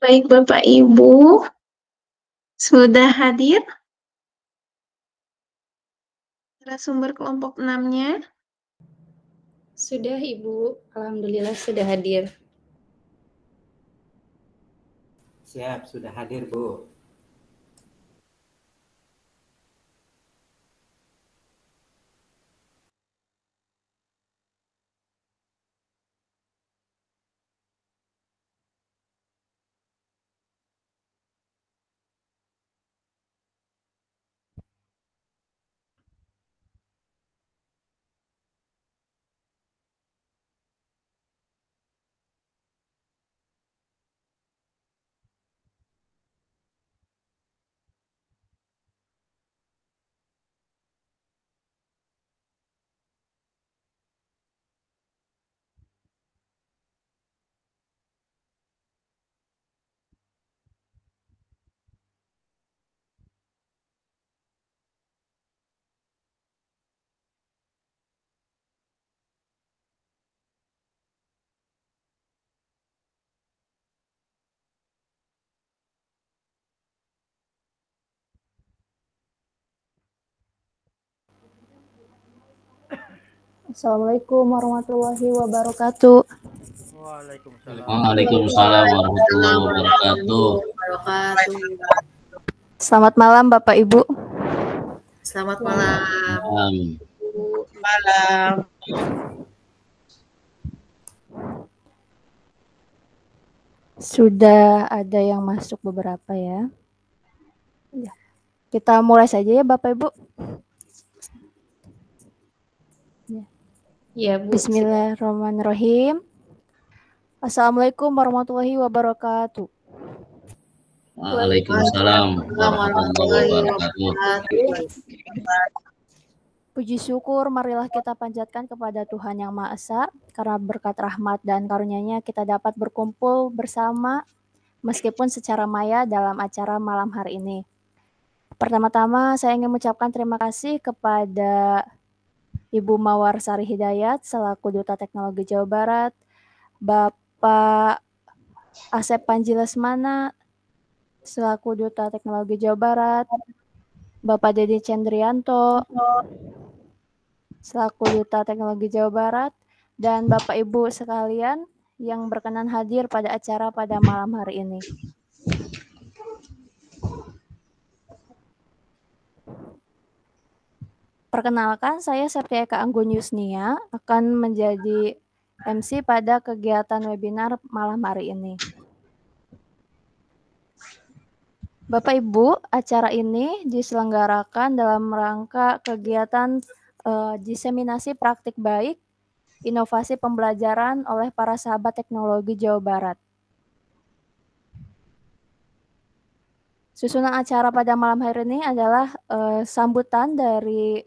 Baik Bapak Ibu, sudah hadir narasumber kelompok 6-nya? Sudah Ibu, Alhamdulillah sudah hadir. Siap, sudah hadir Bu. Assalamualaikum warahmatullahi wabarakatuh. Waalaikumsalam warahmatullahi wabarakatuh. Selamat malam Bapak Ibu. Selamat malam. Malam. Sudah ada yang masuk beberapa ya. Kita mulai saja ya Bapak Ibu. Ya, Bu. Bismillahirrahmanirrahim. Assalamualaikum warahmatullahi wabarakatuh. Waalaikumsalam warahmatullahi wabarakatuh. Puji syukur marilah kita panjatkan kepada Tuhan Yang Maha Esa, karena berkat rahmat dan karunia-Nya kita dapat berkumpul bersama meskipun secara maya dalam acara malam hari ini. Pertama-tama saya ingin mengucapkan terima kasih kepada Ibu Mawar Sari Hidayat selaku Duta Teknologi Jawa Barat, Bapak Asep Panji Lesmana selaku Duta Teknologi Jawa Barat, Bapak Dedi Cendrianto selaku Duta Teknologi Jawa Barat, dan Bapak Ibu sekalian yang berkenan hadir pada acara pada malam hari ini. Perkenalkan, saya Septia Eka Anggonyusnia akan menjadi MC pada kegiatan webinar malam hari ini. Bapak Ibu, acara ini diselenggarakan dalam rangka kegiatan diseminasi praktik baik, inovasi pembelajaran oleh para sahabat teknologi Jawa Barat. Susunan acara pada malam hari ini adalah sambutan dari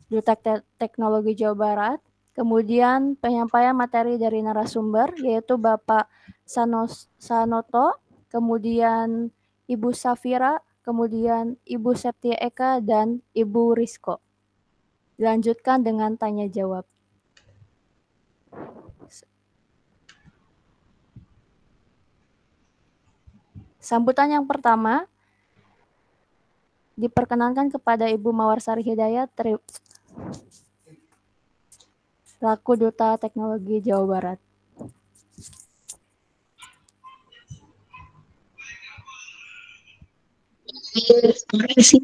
Duta Teknologi Jawa Barat, kemudian penyampaian materi dari narasumber yaitu Bapak Sanoto, kemudian Ibu Safira, kemudian Ibu Septia Eka, dan Ibu Rizko. Dilanjutkan dengan tanya jawab. Sambutan yang pertama diperkenankan kepada Ibu Mawar Sari Hidayat selaku Duta Teknologi Jawa Barat. Terima kasih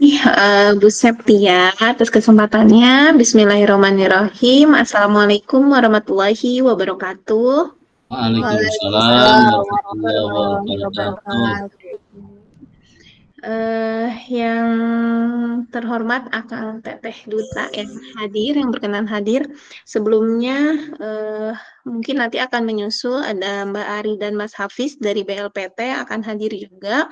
Bu Septia atas kesempatannya. Bismillahirrahmanirrahim. Assalamualaikum warahmatullahi wabarakatuh. Waalaikumsalam warahmatullahi wabarakatuh. Yang terhormat Akang Teteh Duta yang berkenan hadir. Sebelumnya mungkin nanti akan menyusul ada Mbak Ari dan Mas Hafiz dari BLPT akan hadir juga.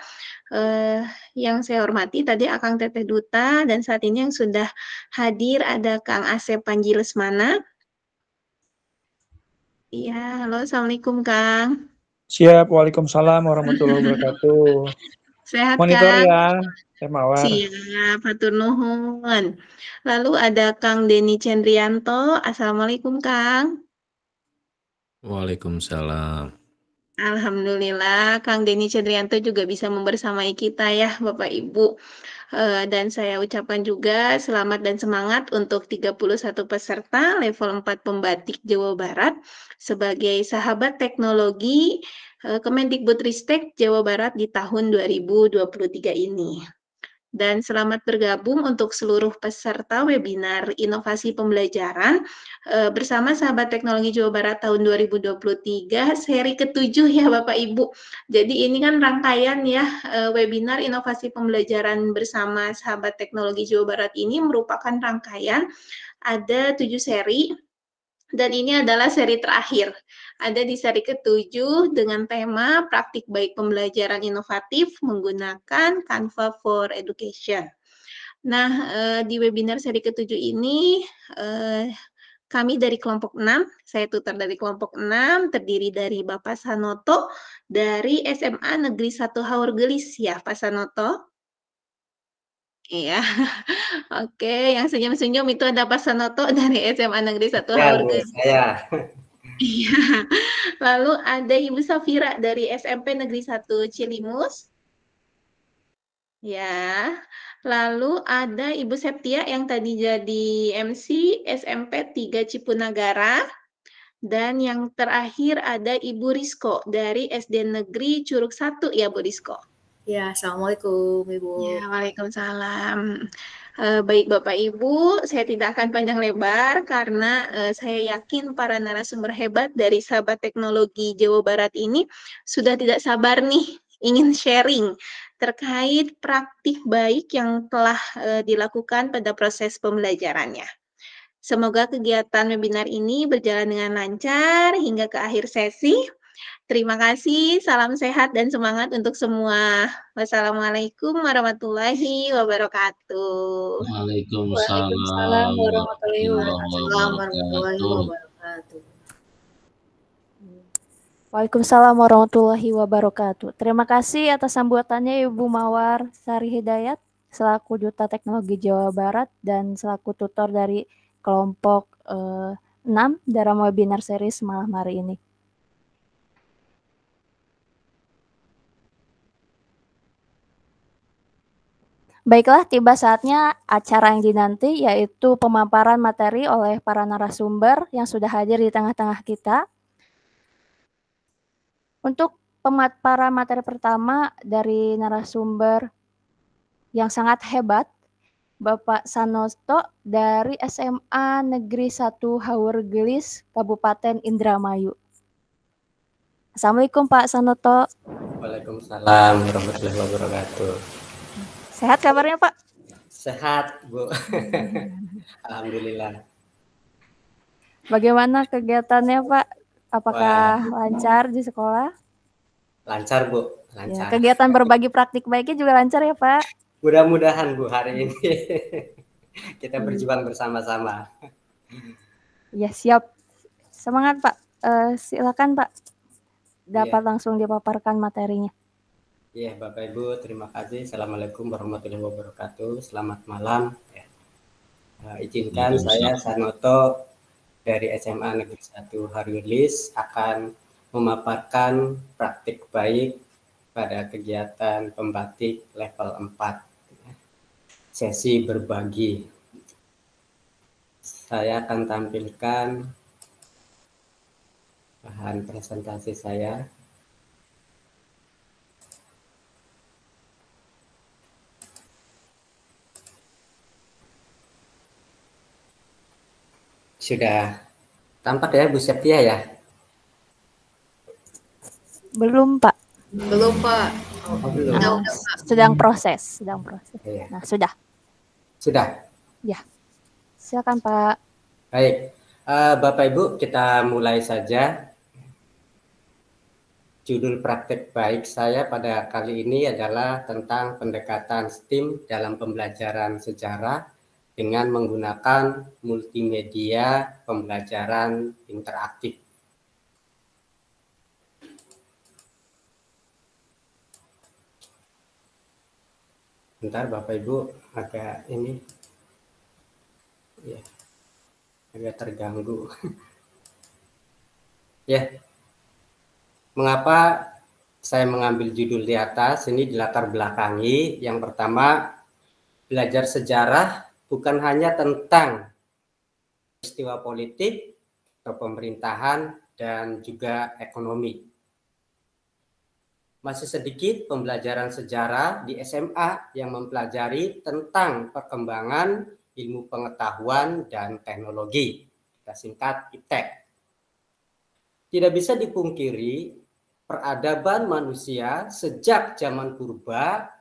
Yang saya hormati tadi Akang Teteh Duta, dan saat ini yang sudah hadir ada Kang Asep Panji Lesmana. Iya, halo, Assalamualaikum Kang. Siap, Waalaikumsalam warahmatullahi wabarakatuh. Sehat Monitor Kang? ya, Teh Mawar. Siap, hatur nuhun. Lalu ada Kang Deni Cendrianto. Assalamualaikum Kang. Waalaikumsalam. Alhamdulillah, Kang Denny Cedrianto juga bisa membersamai kita ya, Bapak Ibu. Dan saya ucapkan juga selamat dan semangat untuk 31 peserta level 4 pembatik Jawa Barat sebagai sahabat teknologi Kemendikbudristek Jawa Barat di tahun 2023 ini. Dan selamat bergabung untuk seluruh peserta webinar Inovasi Pembelajaran bersama Sahabat Teknologi Jawa Barat tahun 2023 seri ke-7 ya Bapak Ibu. Jadi ini kan rangkaian ya webinar Inovasi Pembelajaran bersama Sahabat Teknologi Jawa Barat ini merupakan rangkaian ada 7 seri. Dan ini adalah seri terakhir. Ada di seri ke-7 dengan tema praktik baik pembelajaran inovatif menggunakan Canva for Education. Nah, di webinar seri ke-7 ini kami dari kelompok 6, saya tutor dari kelompok 6, terdiri dari Bapak Sanoto dari SMA Negeri 1 Haurgelis ya, Pak Sanoto. Iya, oke, yang senyum-senyum itu ada Pak Sanoto dari SMA Negeri 1 Ya, Bu, Haurgelis. saya. Iya, lalu ada Ibu Safira dari SMP Negeri 1 Cilimus. Ya, lalu ada Ibu Septia yang tadi jadi MC SMP 3 Cipunagara. Dan yang terakhir ada Ibu Rizko dari SD Negeri Curug 1 ya Bu Rizko. Ya, Assalamualaikum Ibu. Ya, waalaikumsalam. Baik Bapak Ibu, saya tidak akan panjang lebar karena saya yakin para narasumber hebat dari Sahabat Teknologi Jawa Barat ini sudah tidak sabar nih ingin sharing terkait praktik baik yang telah dilakukan pada proses pembelajarannya. Semoga kegiatan webinar ini berjalan dengan lancar hingga ke akhir sesi. Terima kasih, salam sehat dan semangat untuk semua. Wassalamualaikum warahmatullahi wabarakatuh. Waalaikumsalam warahmatullahi wabarakatuh. Waalaikumsalam warahmatullahi wabarakatuh. Terima kasih atas sambutannya Ibu Mawar Sari Hidayat selaku Duta Teknologi Jawa Barat dan selaku tutor dari kelompok 6 dalam webinar series malam hari ini. Baiklah, tiba saatnya acara yang dinanti, yaitu pemaparan materi oleh para narasumber yang sudah hadir di tengah-tengah kita. Untuk pemaparan materi pertama dari narasumber yang sangat hebat, Bapak Sanoto dari SMA Negeri 1 Haurgelis, Kabupaten Indramayu. Assalamualaikum Pak Sanoto. Waalaikumsalam warahmatullahi wabarakatuh. Sehat kabarnya Pak? Sehat, Bu. Alhamdulillah. Bagaimana kegiatannya Pak? Apakah lancar di sekolah? Lancar, Bu. Ya, Lancar. kegiatan berbagi praktik baiknya juga lancar ya Pak? Mudah-mudahan, Bu, hari ini kita berjuang bersama-sama. Ya, siap. Semangat Pak. Silakan Pak. Dapat langsung dipaparkan materinya. Iya, Bapak Ibu, terima kasih. Assalamualaikum warahmatullahi wabarakatuh. Selamat malam. Izinkan saya Sanoto dari SMA Negeri 1 Haurgelis akan memaparkan praktik baik pada kegiatan pembatik level 4. Sesi berbagi. Saya akan tampilkan bahan presentasi saya. Sudah tampak ya Bu Septia ya? Belum Pak. Belum Pak. Oh, belum. Sedang proses. Iya. Nah, sudah. Sudah? Ya. Silakan Pak. Baik. Bapak Ibu, kita mulai saja. Judul praktek baik saya pada kali ini adalah tentang pendekatan STEAM dalam pembelajaran sejarah dengan menggunakan multimedia pembelajaran interaktif. Bentar Bapak Ibu, agak ini ya, agak terganggu. Ya, Mengapa saya mengambil judul di atas? Ini dilatar belakangi. Yang pertama, belajar sejarah bukan hanya tentang peristiwa politik atau pemerintahan dan juga ekonomi. Masih sedikit pembelajaran sejarah di SMA yang mempelajari tentang perkembangan ilmu pengetahuan dan teknologi. Kita singkat IPTEK. Tidak bisa dipungkiri, peradaban manusia sejak zaman purba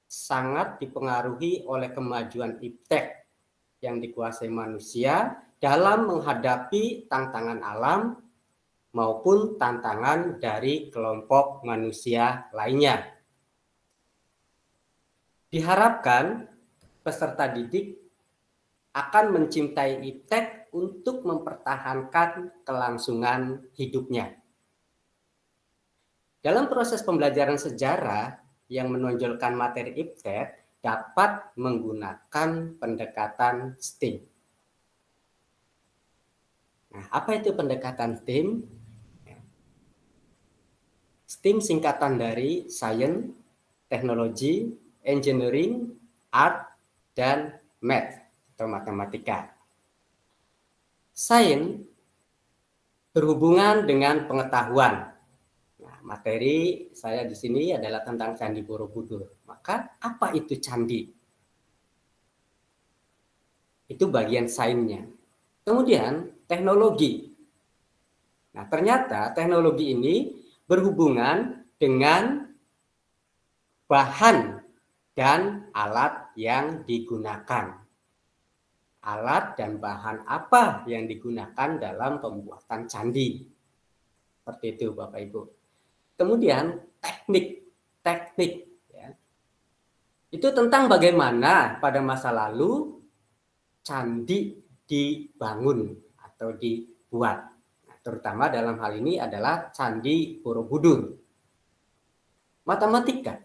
sangat dipengaruhi oleh kemajuan IPTEK yang dikuasai manusia dalam menghadapi tantangan alam maupun tantangan dari kelompok manusia lainnya. Diharapkan peserta didik akan mencintai IPTEK untuk mempertahankan kelangsungan hidupnya. Dalam proses pembelajaran sejarah yang menonjolkan materi IPTEK dapat menggunakan pendekatan STEAM. Nah, apa itu pendekatan STEAM? STEAM singkatan dari Science, Technology, Engineering, Art, dan Math atau matematika. Science berhubungan dengan pengetahuan. Nah, materi saya di sini adalah tentang Candi Borobudur. Maka apa itu candi? Itu bagian sainsnya. Kemudian teknologi. Nah, ternyata teknologi ini berhubungan dengan bahan dan alat yang digunakan. Alat dan bahan apa yang digunakan dalam pembuatan candi. Seperti itu Bapak Ibu. Kemudian teknik ya. Itu tentang bagaimana pada masa lalu candi dibangun atau dibuat. Nah, terutama dalam hal ini adalah Candi Borobudur. Matematika.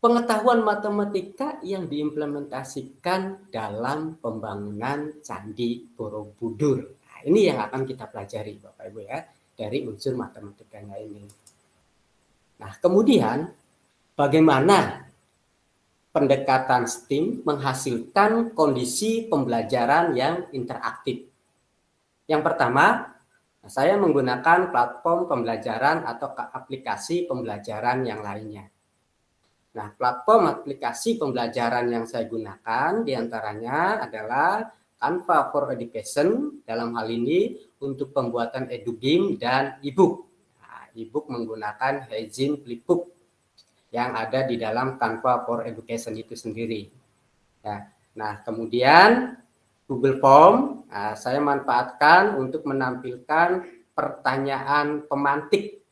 Pengetahuan matematika yang diimplementasikan dalam pembangunan Candi Borobudur. Nah, ini yang akan kita pelajari Bapak Ibu ya, dari unsur matematikanya ini. Nah, kemudian bagaimana pendekatan STEAM menghasilkan kondisi pembelajaran yang interaktif. Yang pertama, saya menggunakan platform pembelajaran atau aplikasi pembelajaran yang lainnya. Nah, platform aplikasi pembelajaran yang saya gunakan diantaranya adalah Canva for Education, dalam hal ini untuk pembuatan edugame dan e-book. Nah, e-book menggunakan Heijin Flipbook yang ada di dalam Canva for Education itu sendiri. Ya. Nah, kemudian Google Form saya manfaatkan untuk menampilkan pertanyaan pemantik.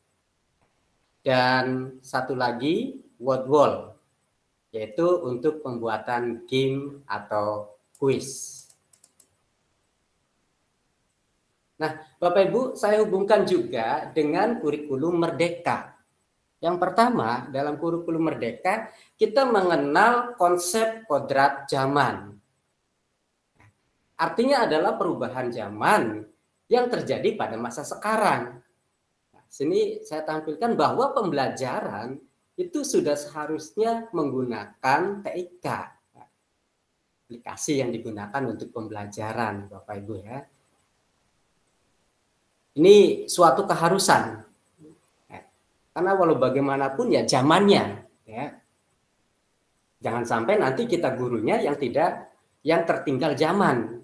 Dan satu lagi Word Wall, yaitu untuk pembuatan game atau kuis. Nah, Bapak Ibu, saya hubungkan juga dengan kurikulum Merdeka. Yang pertama, dalam kurikulum Merdeka, kita mengenal konsep kodrat zaman. Artinya adalah perubahan zaman yang terjadi pada masa sekarang. Nah, sini saya tampilkan bahwa pembelajaran itu sudah seharusnya menggunakan TIK. Aplikasi yang digunakan untuk pembelajaran, Bapak Ibu ya. Ini suatu keharusan. Karena walau bagaimanapun ya zamannya, ya. Jangan sampai nanti kita gurunya yang tertinggal zaman.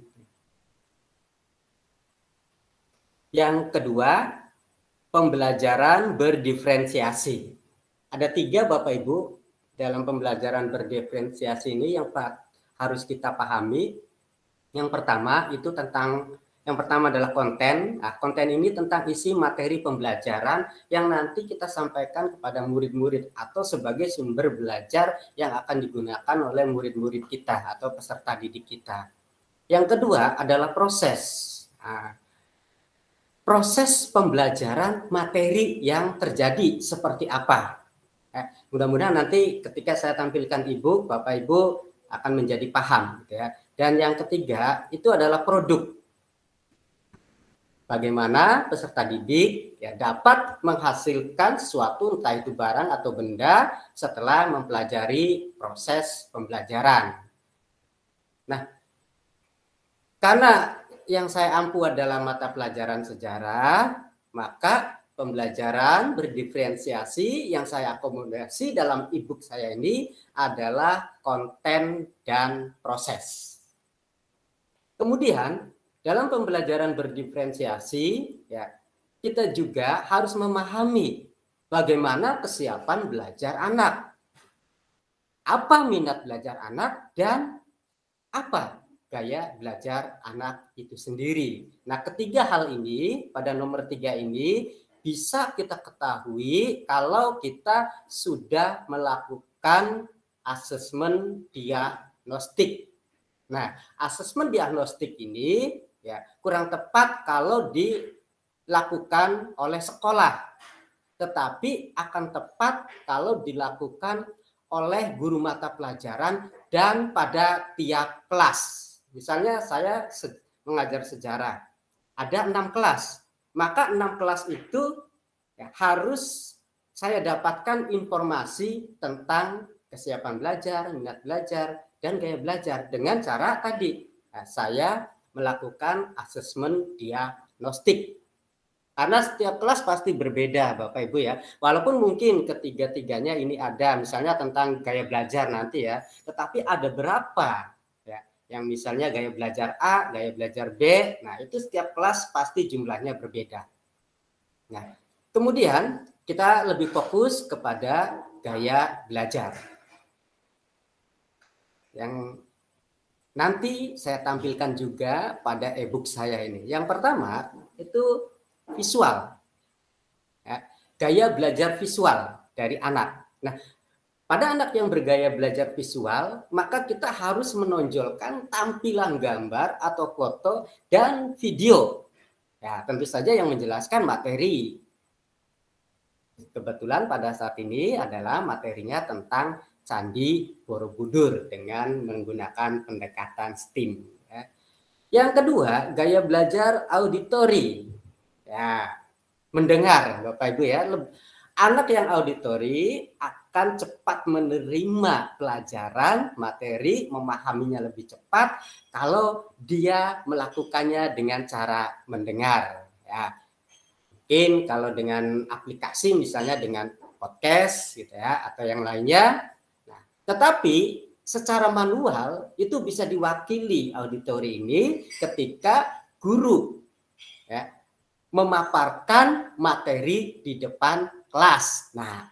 Yang kedua, pembelajaran berdiferensiasi. Ada 3 Bapak Ibu dalam pembelajaran berdiferensiasi ini yang harus kita pahami. Yang pertama itu yang pertama adalah konten. Nah, konten ini tentang isi materi pembelajaran yang nanti kita sampaikan kepada murid-murid atau sebagai sumber belajar yang akan digunakan oleh murid-murid kita atau peserta didik kita. Yang kedua adalah proses. Nah, proses pembelajaran materi yang terjadi seperti apa. Mudah-mudahan nanti ketika saya tampilkan e-book, Bapak Ibu akan menjadi paham. Gitu ya. Dan yang ketiga itu adalah produk. bagaimana peserta didik ya dapat menghasilkan sesuatu, entah itu barang atau benda, setelah mempelajari proses pembelajaran. Nah, karena yang saya ampu adalah mata pelajaran sejarah, maka pembelajaran berdiferensiasi yang saya akomodasi dalam e-book saya ini adalah konten dan proses. Kemudian dalam pembelajaran berdiferensiasi, ya, kita juga harus memahami bagaimana kesiapan belajar anak, apa minat belajar anak, dan apa gaya belajar anak itu sendiri. Nah, ketiga hal ini, pada nomor 3 ini, bisa kita ketahui kalau kita sudah melakukan asesmen diagnostik. Nah, asesmen diagnostik ini ya kurang tepat kalau dilakukan oleh sekolah, tetapi akan tepat kalau dilakukan oleh guru mata pelajaran dan pada tiap kelas. Misalnya saya mengajar sejarah, ada 6 kelas, maka 6 kelas itu ya, harus saya dapatkan informasi tentang kesiapan belajar, minat belajar, dan gaya belajar dengan cara tadi saya melakukan asesmen diagnostik. Karena setiap kelas pasti berbeda Bapak Ibu ya. Walaupun mungkin ketiga-tiganya ini ada misalnya tentang gaya belajar nanti ya, tetapi ada berapa ya yang misalnya gaya belajar A, gaya belajar B. Nah, itu setiap kelas pasti jumlahnya berbeda. Nah, kemudian kita lebih fokus kepada gaya belajar. Yang nanti saya tampilkan juga pada e-book saya ini. Yang pertama itu visual, ya, gaya belajar visual dari anak. Nah, pada anak yang bergaya belajar visual, maka kita harus menonjolkan tampilan gambar atau foto dan video. Ya, tentu saja yang menjelaskan materi. Kebetulan pada saat ini adalah materinya tentang Candi Borobudur dengan menggunakan pendekatan STEAM. Ya. Yang kedua, gaya belajar auditori. Ya, mendengar Bapak Ibu ya. Anak yang auditori akan cepat menerima pelajaran, materi, memahaminya lebih cepat kalau dia melakukannya dengan cara mendengar. Ya. Mungkin kalau dengan aplikasi misalnya dengan podcast gitu ya atau yang lainnya. Nah, tetapi secara manual itu bisa diwakili auditori ini ketika guru ya memaparkan materi di depan kelas. Nah,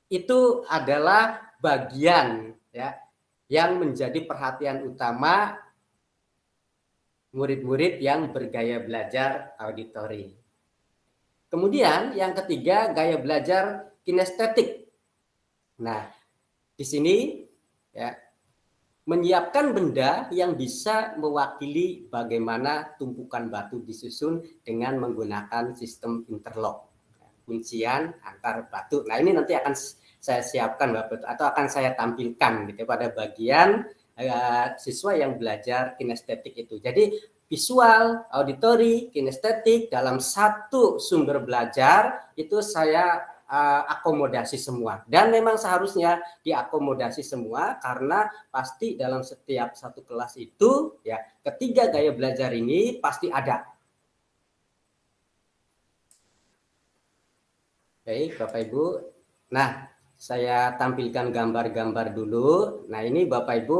itu adalah bagian ya yang menjadi perhatian utama murid-murid yang bergaya belajar auditori. Kemudian yang ketiga, gaya belajar kinestetik. Nah, di sini ya menyiapkan benda yang bisa mewakili bagaimana tumpukan batu disusun dengan menggunakan sistem interlock, kuncian antar batu. Nah, ini nanti akan saya siapkan Bapak atau akan saya tampilkan gitu pada bagian siswa yang belajar kinestetik itu. Jadi visual, auditori, kinestetik dalam satu sumber belajar itu saya akomodasi semua, dan memang seharusnya diakomodasi semua karena pasti dalam setiap satu kelas itu ya ketiga gaya belajar ini pasti ada. Baik Bapak Ibu, nah saya tampilkan gambar-gambar dulu. Nah ini Bapak Ibu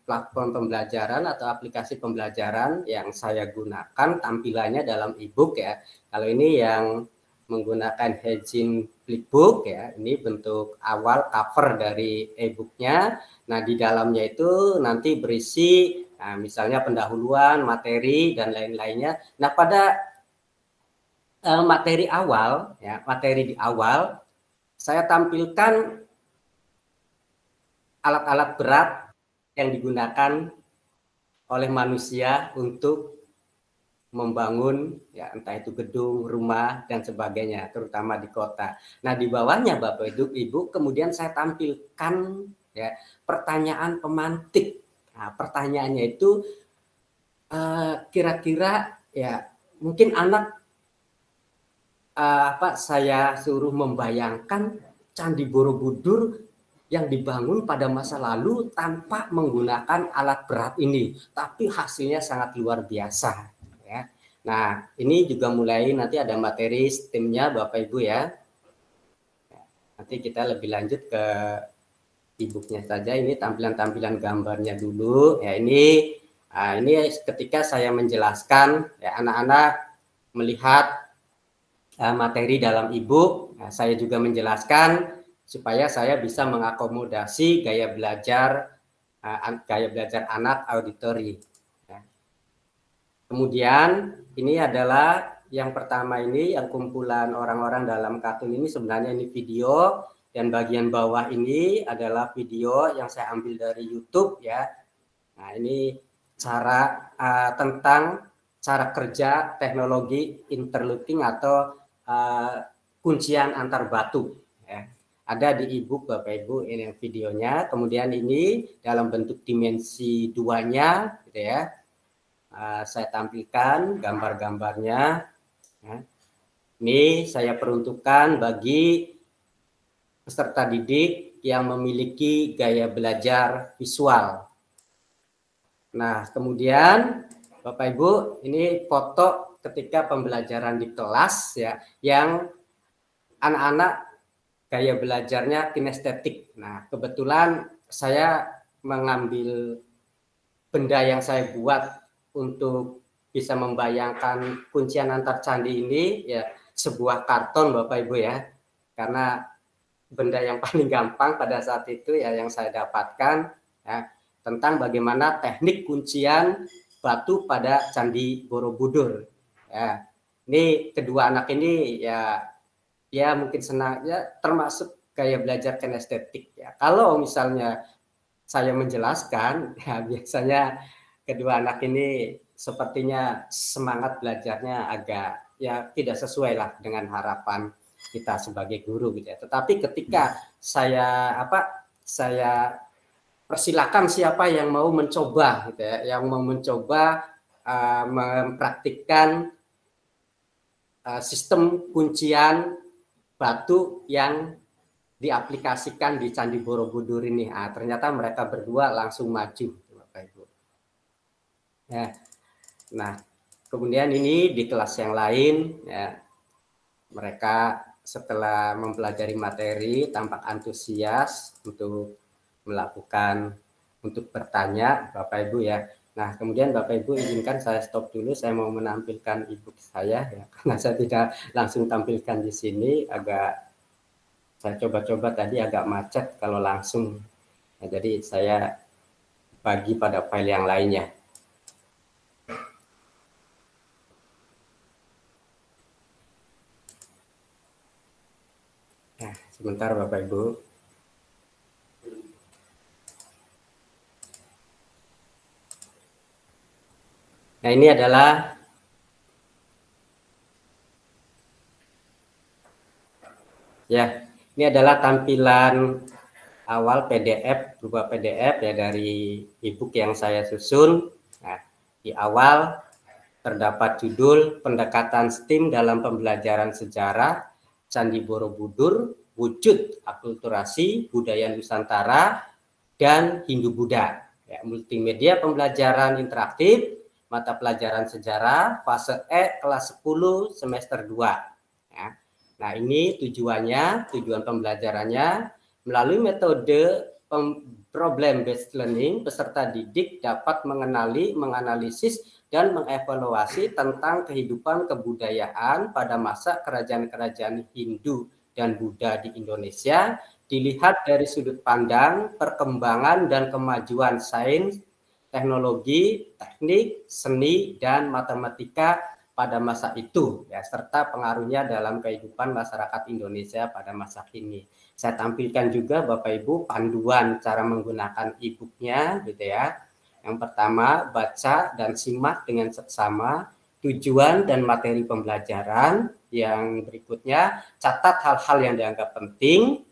platform pembelajaran atau aplikasi pembelajaran yang saya gunakan tampilannya dalam e-book ya. Kalau ini yang menggunakan Hejin Flipbook ya, ini bentuk awal cover dari e-booknya. Nah di dalamnya itu nanti berisi misalnya pendahuluan, materi dan lain-lainnya. Nah pada materi awal ya, materi di awal saya tampilkan alat-alat berat yang digunakan oleh manusia untuk membangun ya entah itu gedung, rumah dan sebagainya, terutama di kota. Nah, di bawahnya Bapak Ibu kemudian saya tampilkan ya pertanyaan pemantik. Nah, pertanyaannya itu kira-kira ya mungkin anak saya suruh membayangkan Candi Borobudur yang dibangun pada masa lalu tanpa menggunakan alat berat ini, tapi hasilnya sangat luar biasa. Ya. Nah, ini juga mulai nanti ada materi STEM-nya Bapak Ibu ya. Nanti kita lebih lanjut ke e-book-nya saja. Ini tampilan-tampilan gambarnya dulu. Ya, ini ketika saya menjelaskan, ya, anak-anak melihat materi dalam e-book. Nah, saya juga menjelaskan supaya saya bisa mengakomodasi gaya belajar anak auditori. Ya. Kemudian ini adalah yang pertama ini, yang kumpulan orang-orang dalam kartun ini sebenarnya ini video, dan bagian bawah ini adalah video yang saya ambil dari YouTube ya. Nah, ini tentang cara kerja teknologi interlocking atau kuncian antar batu ya. Ada di e-book Bapak Ibu, ini videonya. Kemudian ini dalam bentuk dimensi 2-nya gitu ya. Saya tampilkan gambar-gambarnya ya. Ini saya peruntukkan bagi peserta didik yang memiliki gaya belajar visual. Nah, kemudian Bapak Ibu, ini foto ketika pembelajaran di kelas ya, yang anak-anak gaya belajarnya kinestetik. Nah, kebetulan saya mengambil benda yang saya buat untuk bisa membayangkan kuncian antar candi ini ya, sebuah karton Bapak Ibu ya. Karena benda yang paling gampang pada saat itu ya yang saya dapatkan ya, tentang bagaimana teknik kuncian batu pada Candi Borobudur. Ya, ini kedua anak ini ya mungkin senang ya, termasuk gaya belajar kinestetik ya. Kalau misalnya saya menjelaskan ya, biasanya kedua anak ini sepertinya semangat belajarnya agak ya tidak sesuai lah dengan harapan kita sebagai guru gitu ya. Tetapi ketika saya persilakan siapa yang mau mencoba gitu ya, yang mau mencoba mempraktikkan sistem kuncian batu yang diaplikasikan di Candi Borobudur ini. Ternyata mereka berdua langsung maju, Bapak Ibu. Ya. Nah, kemudian ini di kelas yang lain, ya, mereka setelah mempelajari materi tampak antusias untuk bertanya, Bapak Ibu ya. Nah, kemudian Bapak Ibu izinkan saya stop dulu, saya mau menampilkan e-book saya ya, karena saya tidak langsung tampilkan di sini, saya coba-coba tadi agak macet kalau langsung. Nah, jadi saya bagi pada file yang lainnya. Nah, sebentar Bapak Ibu. Nah, ini adalah tampilan awal PDF, berupa PDF ya dari e-book yang saya susun. Nah, di awal terdapat judul Pendekatan STEAM dalam Pembelajaran Sejarah Candi Borobudur, Wujud Akulturasi Budaya Nusantara dan Hindu-Buddha. Ya, multimedia pembelajaran interaktif, mata pelajaran sejarah, fase E, kelas 10, semester 2. Ya. Nah, ini tujuan pembelajarannya, melalui metode problem based learning, peserta didik dapat mengenali, menganalisis, dan mengevaluasi tentang kehidupan kebudayaan pada masa kerajaan-kerajaan Hindu dan Buddha di Indonesia, dilihat dari sudut pandang perkembangan dan kemajuan sains, teknologi, teknik, seni, dan matematika pada masa itu, ya, serta pengaruhnya dalam kehidupan masyarakat Indonesia pada masa kini. Saya tampilkan juga Bapak Ibu panduan cara menggunakan e-booknya, gitu ya. Yang pertama, baca dan simak dengan seksama tujuan dan materi pembelajaran. Yang berikutnya, catat hal-hal yang dianggap penting.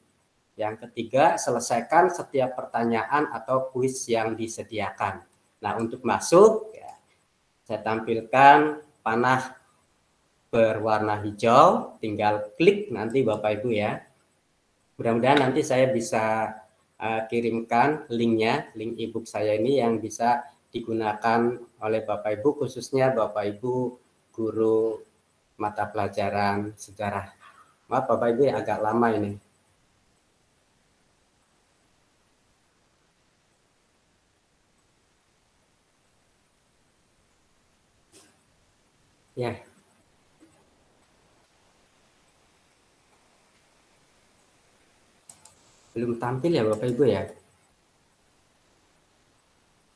Yang ketiga, selesaikan setiap pertanyaan atau kuis yang disediakan. Nah, untuk masuk, ya, saya tampilkan panah berwarna hijau, tinggal klik nanti Bapak Ibu ya. Mudah-mudahan nanti saya bisa kirimkan linknya, link e-book saya ini yang bisa digunakan oleh Bapak Ibu, khususnya Bapak Ibu guru mata pelajaran sejarah. Maaf Bapak Ibu ya, agak lama ini. Ya. Belum tampil ya Bapak Ibu ya?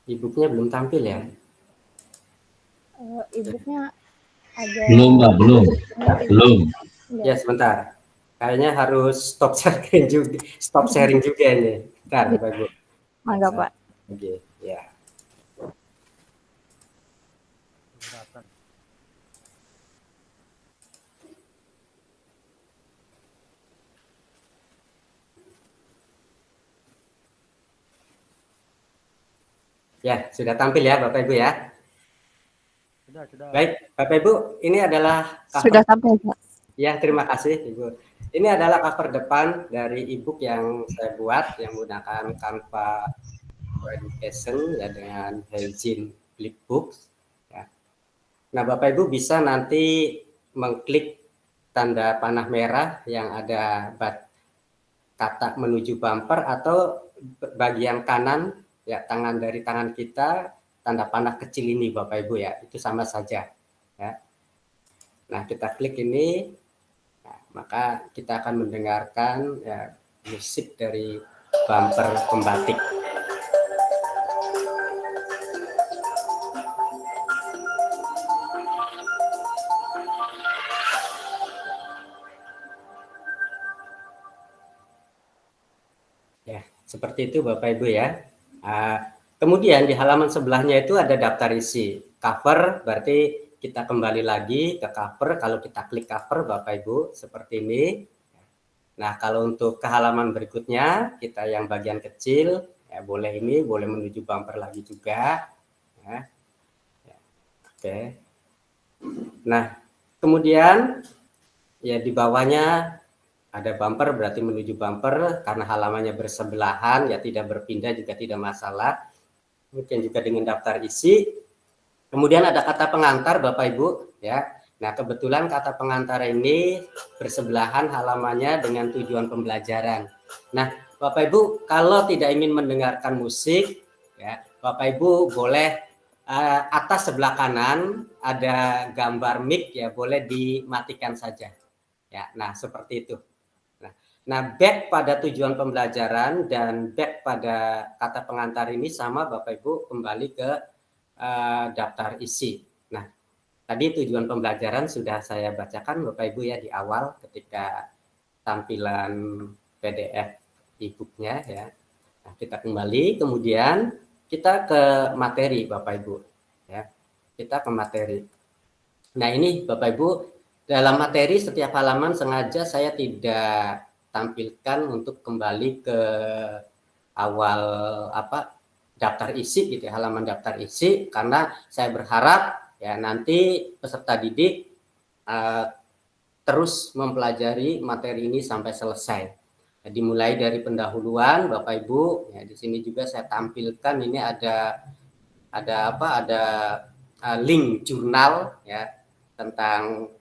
E-booknya belum tampil ya? E-booknya ada. Belum, Pak, belum. Ya sebentar. Kayaknya harus stop sharing juga ini. Bentar Bapak Ibu. Mangga Pak. Oke, ya. Ya, sudah tampil ya Bapak Ibu ya? Sudah. Baik, Bapak Ibu, ini adalah cover. Sudah tampil Pak. Ya, terima kasih Ibu. Ini adalah cover depan dari e-book yang saya buat yang menggunakan Canva for Education ya, dengan Hygiene Flipbooks. Ya. Nah, Bapak Ibu bisa nanti mengklik tanda panah merah yang ada kata menuju bumper, atau bagian kanan ya, tangan dari tangan kita, tanda panah kecil ini Bapak Ibu ya, itu sama saja ya. Nah, kita klik ini, nah, maka kita akan mendengarkan ya, musik dari bumper pembatik. Ya, seperti itu Bapak Ibu ya. Kemudian di halaman sebelahnya itu ada daftar isi. Cover berarti kita kembali lagi ke cover. Kalau kita klik cover Bapak Ibu seperti ini. Nah, kalau untuk ke halaman berikutnya, kita yang bagian kecil, ya boleh ini, boleh menuju bumper lagi juga. Ya. Oke. Nah, kemudian ya di bawahnya ada bumper, berarti menuju bumper, karena halamannya bersebelahan, ya tidak berpindah juga tidak masalah. Kemudian juga dengan daftar isi. Kemudian ada kata pengantar Bapak Ibu ya. Nah, kebetulan kata pengantar ini bersebelahan halamannya dengan tujuan pembelajaran. Nah, Bapak Ibu kalau tidak ingin mendengarkan musik ya, Bapak Ibu boleh atas sebelah kanan ada gambar mic ya, boleh dimatikan saja. Ya, nah seperti itu. Nah, back pada tujuan pembelajaran dan back pada kata pengantar ini sama Bapak Ibu kembali ke daftar isi. Nah, tadi tujuan pembelajaran sudah saya bacakan Bapak Ibu ya di awal ketika tampilan PDF e-booknya ya. Nah, kita kembali, kemudian kita ke materi Bapak Ibu ya. Kita ke materi. Nah, ini Bapak Ibu, dalam materi setiap halaman sengaja saya tidak tampilkan untuk kembali ke awal daftar isi gitu ya, halaman daftar isi, karena saya berharap ya nanti peserta didik terus mempelajari materi ini sampai selesai. Jadi mulai dari pendahuluan Bapak Ibu ya, di sini juga saya tampilkan ini ada link jurnal ya tentang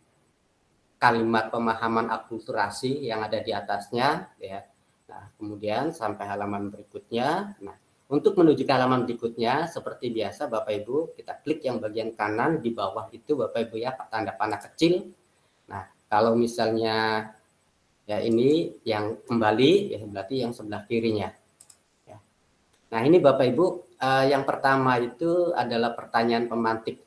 kalimat pemahaman akulturasi yang ada di atasnya ya. Nah, kemudian sampai halaman berikutnya. Nah, untuk menuju ke halaman berikutnya seperti biasa Bapak Ibu, kita klik yang bagian kanan di bawah itu Bapak Ibu ya, tanda panah kecil. Nah, kalau misalnya ya ini yang kembali ya, berarti yang sebelah kirinya ya. Nah, ini Bapak Ibu yang pertama itu adalah pertanyaan pemantik.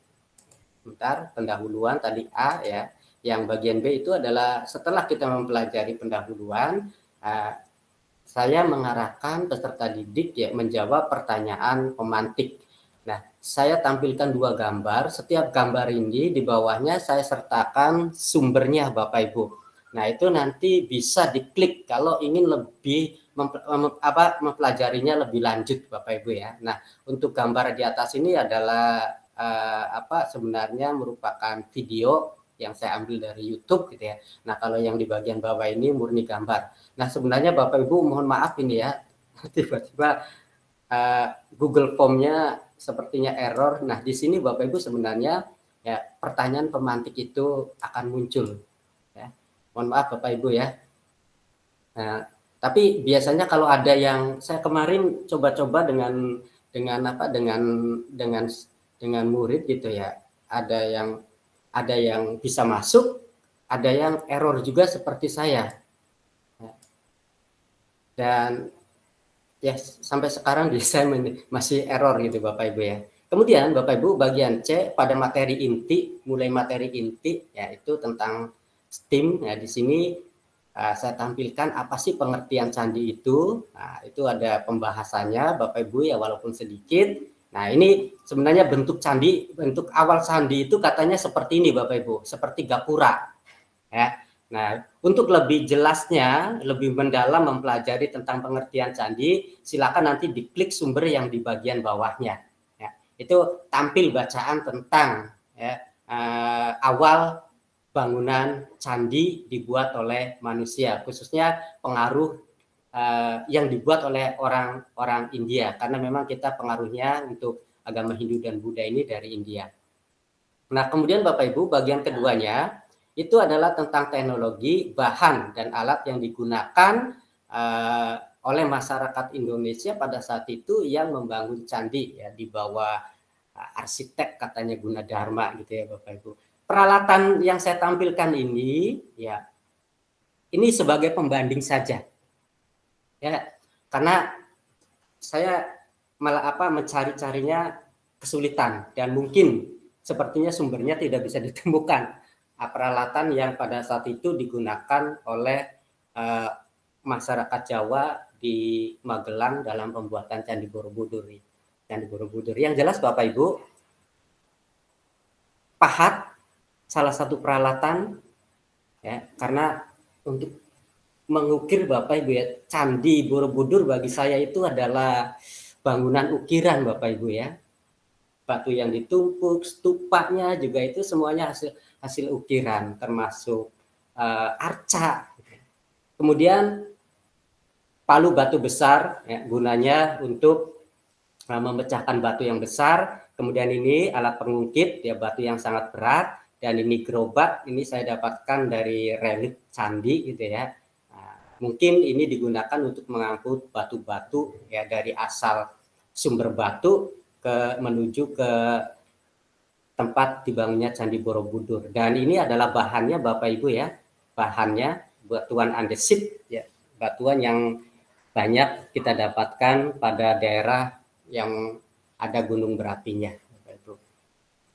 Bentar, pendahuluan tadi A ya. Yang bagian B itu adalah setelah kita mempelajari pendahuluan, saya mengarahkan peserta didik ya menjawab pertanyaan pemantik. Nah, saya tampilkan dua gambar. Setiap gambar ini di bawahnya saya sertakan sumbernya Bapak Ibu. Nah, itu nanti bisa diklik kalau ingin lebih mempelajarinya lebih lanjut Bapak Ibu ya. Nah, untuk gambar di atas ini adalah sebenarnya merupakan video yang saya ambil dari YouTube gitu ya. Nah, kalau yang di bagian bawah ini murni gambar. Nah, sebenarnya Bapak Ibu mohon maaf ini ya, tiba-tiba Google Form-nya sepertinya error. Nah, di sini Bapak Ibu sebenarnya ya pertanyaan pemantik itu akan muncul. Ya. Mohon maaf Bapak Ibu ya. Nah, tapi biasanya kalau ada yang saya kemarin coba-coba dengan murid gitu ya, ada yang bisa masuk, ada yang error juga seperti saya, dan ya sampai sekarang saya masih error gitu Bapak Ibu ya. Kemudian Bapak Ibu bagian C pada materi inti, mulai materi inti yaitu tentang STEAM ya. Di sini saya tampilkan apa sih pengertian candi itu. Nah, itu ada pembahasannya Bapak Ibu ya, walaupun sedikit. Nah, ini sebenarnya bentuk candi, bentuk awal candi itu katanya seperti ini Bapak Ibu, seperti gapura. Ya. Nah, untuk lebih jelasnya, lebih mendalam mempelajari tentang pengertian candi, silakan nanti diklik sumber yang di bagian bawahnya. Ya. Itu tampil bacaan tentang ya, awal bangunan candi dibuat oleh manusia, khususnya pengaruh yang dibuat oleh orang India, karena memang kita pengaruhnya untuk agama Hindu dan Buddha ini dari India. Nah, kemudian Bapak Ibu bagian keduanya itu adalah tentang teknologi, bahan dan alat yang digunakan oleh masyarakat Indonesia pada saat itu yang membangun candi ya, di bawah arsitek katanya Gunadarma gitu ya Bapak Ibu. Peralatan yang saya tampilkan ini ya, ini sebagai pembanding saja ya, karena saya malah mencari-carinya kesulitan dan mungkin sepertinya sumbernya tidak bisa ditemukan. Peralatan yang pada saat itu digunakan oleh masyarakat Jawa di Magelang dalam pembuatan Candi Borobudur. Candi Borobudur. Yang jelas Bapak Ibu, pahat salah satu peralatan ya, karena untuk mengukir Bapak Ibu ya, Candi Borobudur bagi saya itu adalah bangunan ukiran Bapak Ibu ya. Batu yang ditumpuk, stupanya juga itu semuanya hasil ukiran, termasuk arca. Kemudian palu batu besar ya, gunanya untuk memecahkan batu yang besar. Kemudian ini alat pengungkit ya, batu yang sangat berat. Dan ini gerobak, ini saya dapatkan dari relief candi gitu ya. Nah, mungkin ini digunakan untuk mengangkut batu-batu ya, dari asal sumber batu menuju ke tempat dibangunnya Candi Borobudur. Dan ini adalah bahannya Bapak Ibu ya, bahannya batuan andesit ya, batuan yang banyak kita dapatkan pada daerah yang ada gunung berapinya Bapak Ibu.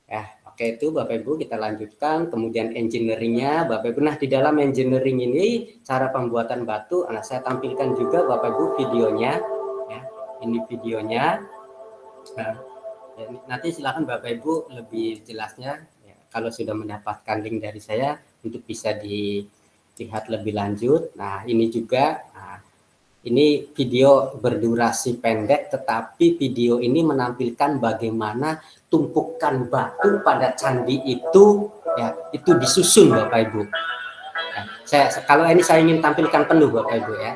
Ya, oke, itu Bapak Ibu kita lanjutkan. Kemudian engineeringnya Bapak Ibu. Nah, di dalam engineering ini cara pembuatan batu, saya tampilkan juga Bapak Ibu videonya ya. Ini videonya. Nah, nanti silakan Bapak Ibu lebih jelasnya ya, kalau sudah mendapatkan link dari saya untuk bisa dilihat lebih lanjut. Nah, ini juga ini video berdurasi pendek, tetapi video ini menampilkan bagaimana tumpukan batu pada candi itu ya, itu disusun Bapak Ibu. Ya, kalau ini saya ingin tampilkan penuh Bapak Ibu ya.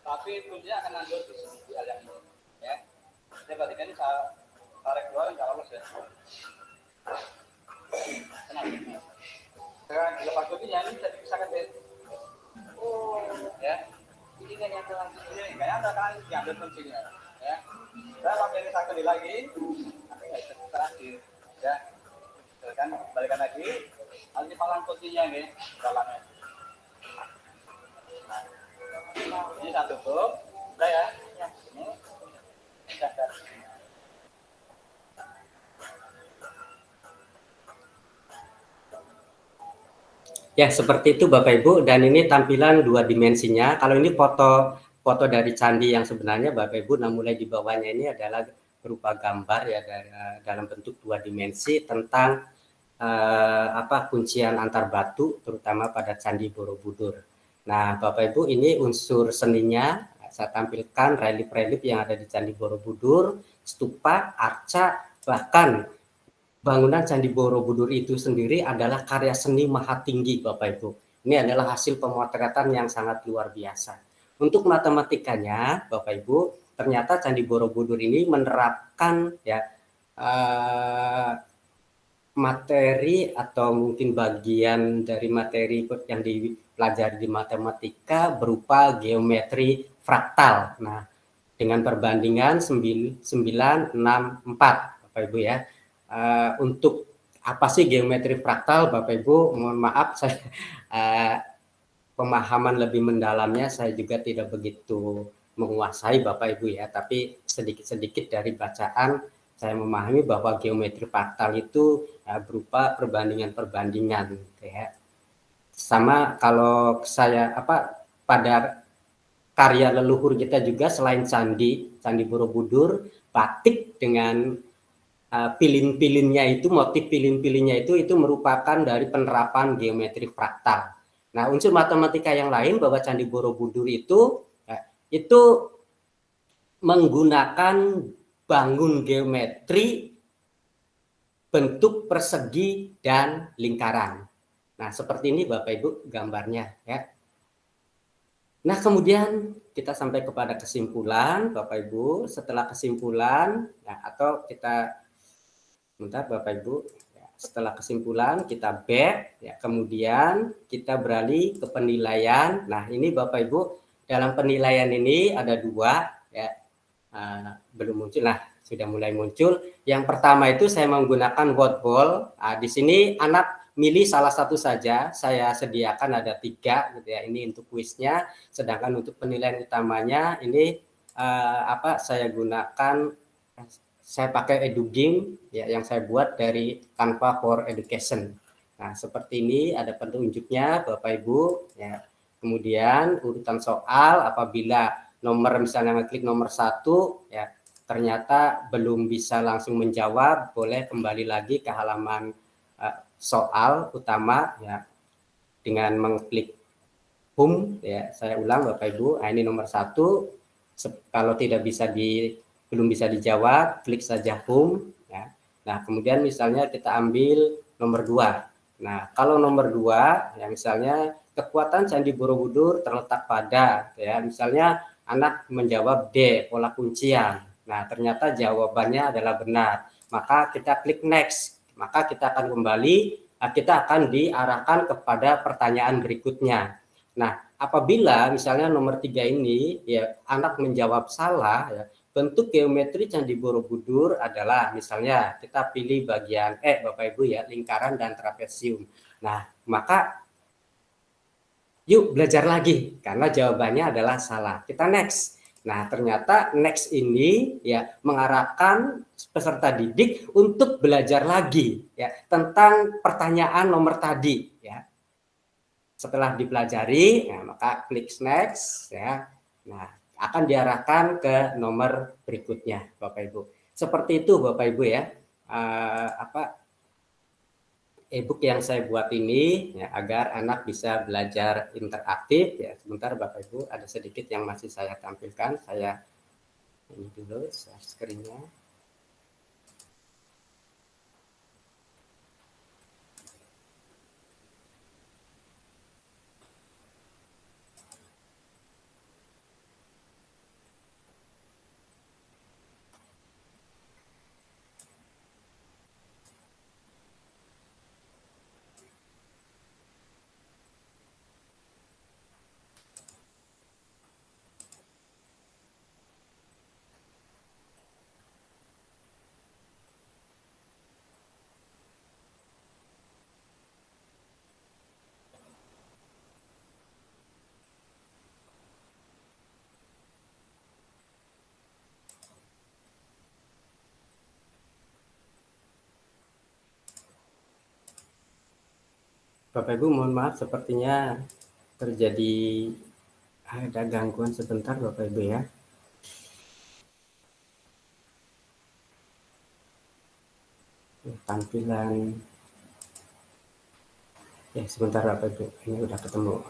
Tapi kuncinya akan lanjut di sini di alian ini ya. Jadi berarti ini saya tarik keluar insya Allah ya. Sekarang dilepas kuncinya ini jadi bisa kan ya. Ini nggak nyata lagi. Ini nggak nyata kan diambil kuncinya ya. Saya pakai ini saya kembali lagi. Tapi nggak bisa terakhir ya. Kan balikan lagi. Nanti palang kuncinya ini dalamnya. Ini satu tutup, udah ya. Ini udah. Ya, seperti itu Bapak Ibu, dan ini tampilan 2 dimensinya. Kalau ini foto dari candi yang sebenarnya Bapak Ibu, nah mulai di bawahnya ini adalah berupa gambar ya dalam bentuk 2 dimensi tentang kuncian antar batu terutama pada Candi Borobudur. Nah, Bapak Ibu, ini unsur seninya saya tampilkan relief-relief yang ada di Candi Borobudur, stupa, arca, bahkan bangunan Candi Borobudur itu sendiri adalah karya seni maha tinggi, Bapak Ibu. Ini adalah hasil pemotretan yang sangat luar biasa. Untuk matematikanya, Bapak Ibu, ternyata Candi Borobudur ini menerapkan ya materi atau mungkin bagian dari materi yang dipelajari di matematika berupa geometri fraktal. Nah, dengan perbandingan 964, Bapak Ibu ya. Untuk apa sih geometri fraktal, Bapak Ibu, mohon maaf saya pemahaman lebih mendalamnya saya juga tidak begitu menguasai Bapak Ibu ya, tapi sedikit-sedikit dari bacaan saya memahami bahwa geometri fraktal itu berupa perbandingan-perbandingan ya. Sama kalau saya pada karya leluhur kita juga selain Candi Borobudur, batik dengan pilin-pilinnya itu, motif pilin-pilinnya itu merupakan dari penerapan geometri fraktal. Nah, unsur matematika yang lain bahwa Candi Borobudur itu menggunakan bangun geometri bentuk persegi dan lingkaran. Nah, seperti ini Bapak Ibu gambarnya ya. Nah, kemudian kita sampai kepada kesimpulan Bapak Ibu. Setelah kesimpulan ya, atau kita bentar Bapak Ibu, ya, setelah kesimpulan kita back ya, kemudian kita beralih ke penilaian. Nah, ini Bapak Ibu, dalam penilaian ini ada 2 ya, belum muncul. Nah, sudah mulai muncul. Yang pertama itu saya menggunakan word ball. Di sini anak milih salah satu saja. Saya sediakan ada 3 gitu ya. Ini untuk kuisnya. Sedangkan untuk penilaian utamanya ini saya gunakan, saya pakai EduGame ya, yang saya buat dari Canva for Education. Nah, seperti ini ada petunjuknya Bapak Ibu ya. Kemudian urutan soal, apabila nomor misalnya ngeklik nomor 1 ya, ternyata belum bisa langsung menjawab, boleh kembali lagi ke halaman soal utama ya, dengan mengklik home ya. Saya ulang Bapak Ibu, nah, ini nomor 1. Kalau belum bisa dijawab, klik saja home ya. Nah, kemudian misalnya kita ambil nomor 2. Nah, kalau nomor 2 ya, misalnya kekuatan Candi Borobudur terletak pada ya, misalnya anak menjawab D, pola kuncian. Nah, ternyata jawabannya adalah benar. Maka kita klik next. Maka kita akan kembali, kita akan diarahkan kepada pertanyaan berikutnya. Nah, apabila misalnya nomor 3 ini ya anak menjawab salah ya, bentuk geometri Candi Borobudur adalah misalnya kita pilih bagian Bapak Ibu ya, lingkaran dan trapesium. Nah, maka yuk belajar lagi karena jawabannya adalah salah. Kita next. Nah, ternyata next ini ya mengarahkan peserta didik untuk belajar lagi ya tentang pertanyaan nomor tadi ya. Setelah dipelajari, ya, maka klik next ya. Nah, akan diarahkan ke nomor berikutnya Bapak Ibu. Seperti itu Bapak Ibu ya. E-book yang saya buat ini ya, agar anak bisa belajar interaktif ya. Sebentar Bapak Ibu, ada sedikit yang masih saya tampilkan. Saya ini dulu share screen-nya. Bapak Ibu mohon maaf sepertinya terjadi ada gangguan sebentar Bapak Ibu ya. Tampilan ya sebentar Bapak Ibu, ini udah ketemu.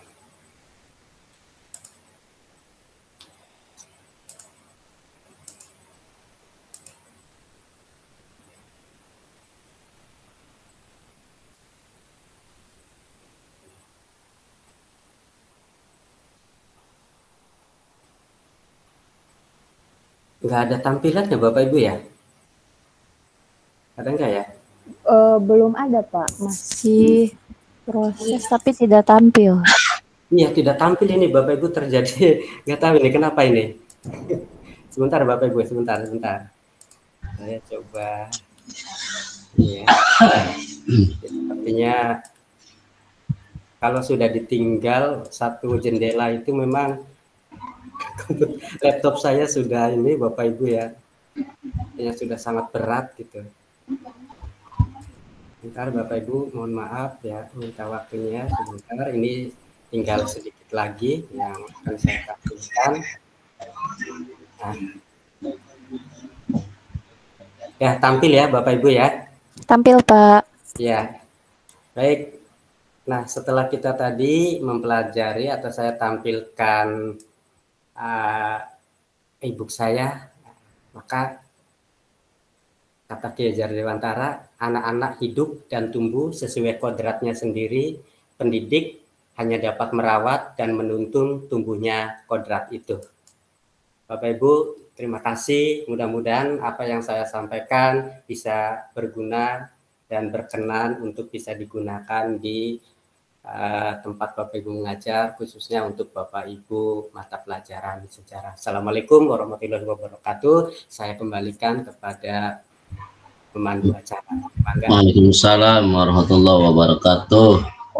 Nggak ada tampilannya Bapak Ibu ya? Ada nggak ya? Belum ada Pak, masih proses tapi tidak tampil. Iya tidak tampil ini Bapak Ibu, terjadi nggak tahu ini kenapa ini. Sebentar Bapak Ibu, sebentar. Saya coba. Ya. Sepertinya kalau sudah ditinggal satu jendela itu memang laptop saya sudah ini Bapak Ibu ya, sudah sangat berat gitu. Bentar Bapak Ibu, mohon maaf ya, minta waktunya sebentar. Ini tinggal sedikit lagi yang akan saya tampilkan. Nah. Ya, tampil ya Bapak Ibu ya. Tampil Pak. Ya, baik. Nah, setelah kita tadi mempelajari atau saya tampilkan e-book saya, maka kata Ki Hajar Dewantara, anak-anak hidup dan tumbuh sesuai kodratnya sendiri, pendidik hanya dapat merawat dan menuntun tumbuhnya kodrat itu. Bapak Ibu, terima kasih. Mudah-mudahan apa yang saya sampaikan bisa berguna dan berkenan untuk bisa digunakan di tempat Bapak Ibu mengajar, khususnya untuk Bapak Ibu mata pelajaran sejarah. Assalamualaikum warahmatullahi wabarakatuh. Saya kembalikan kepada pemandu acara. Waalaikumsalam warahmatullahi wabarakatuh.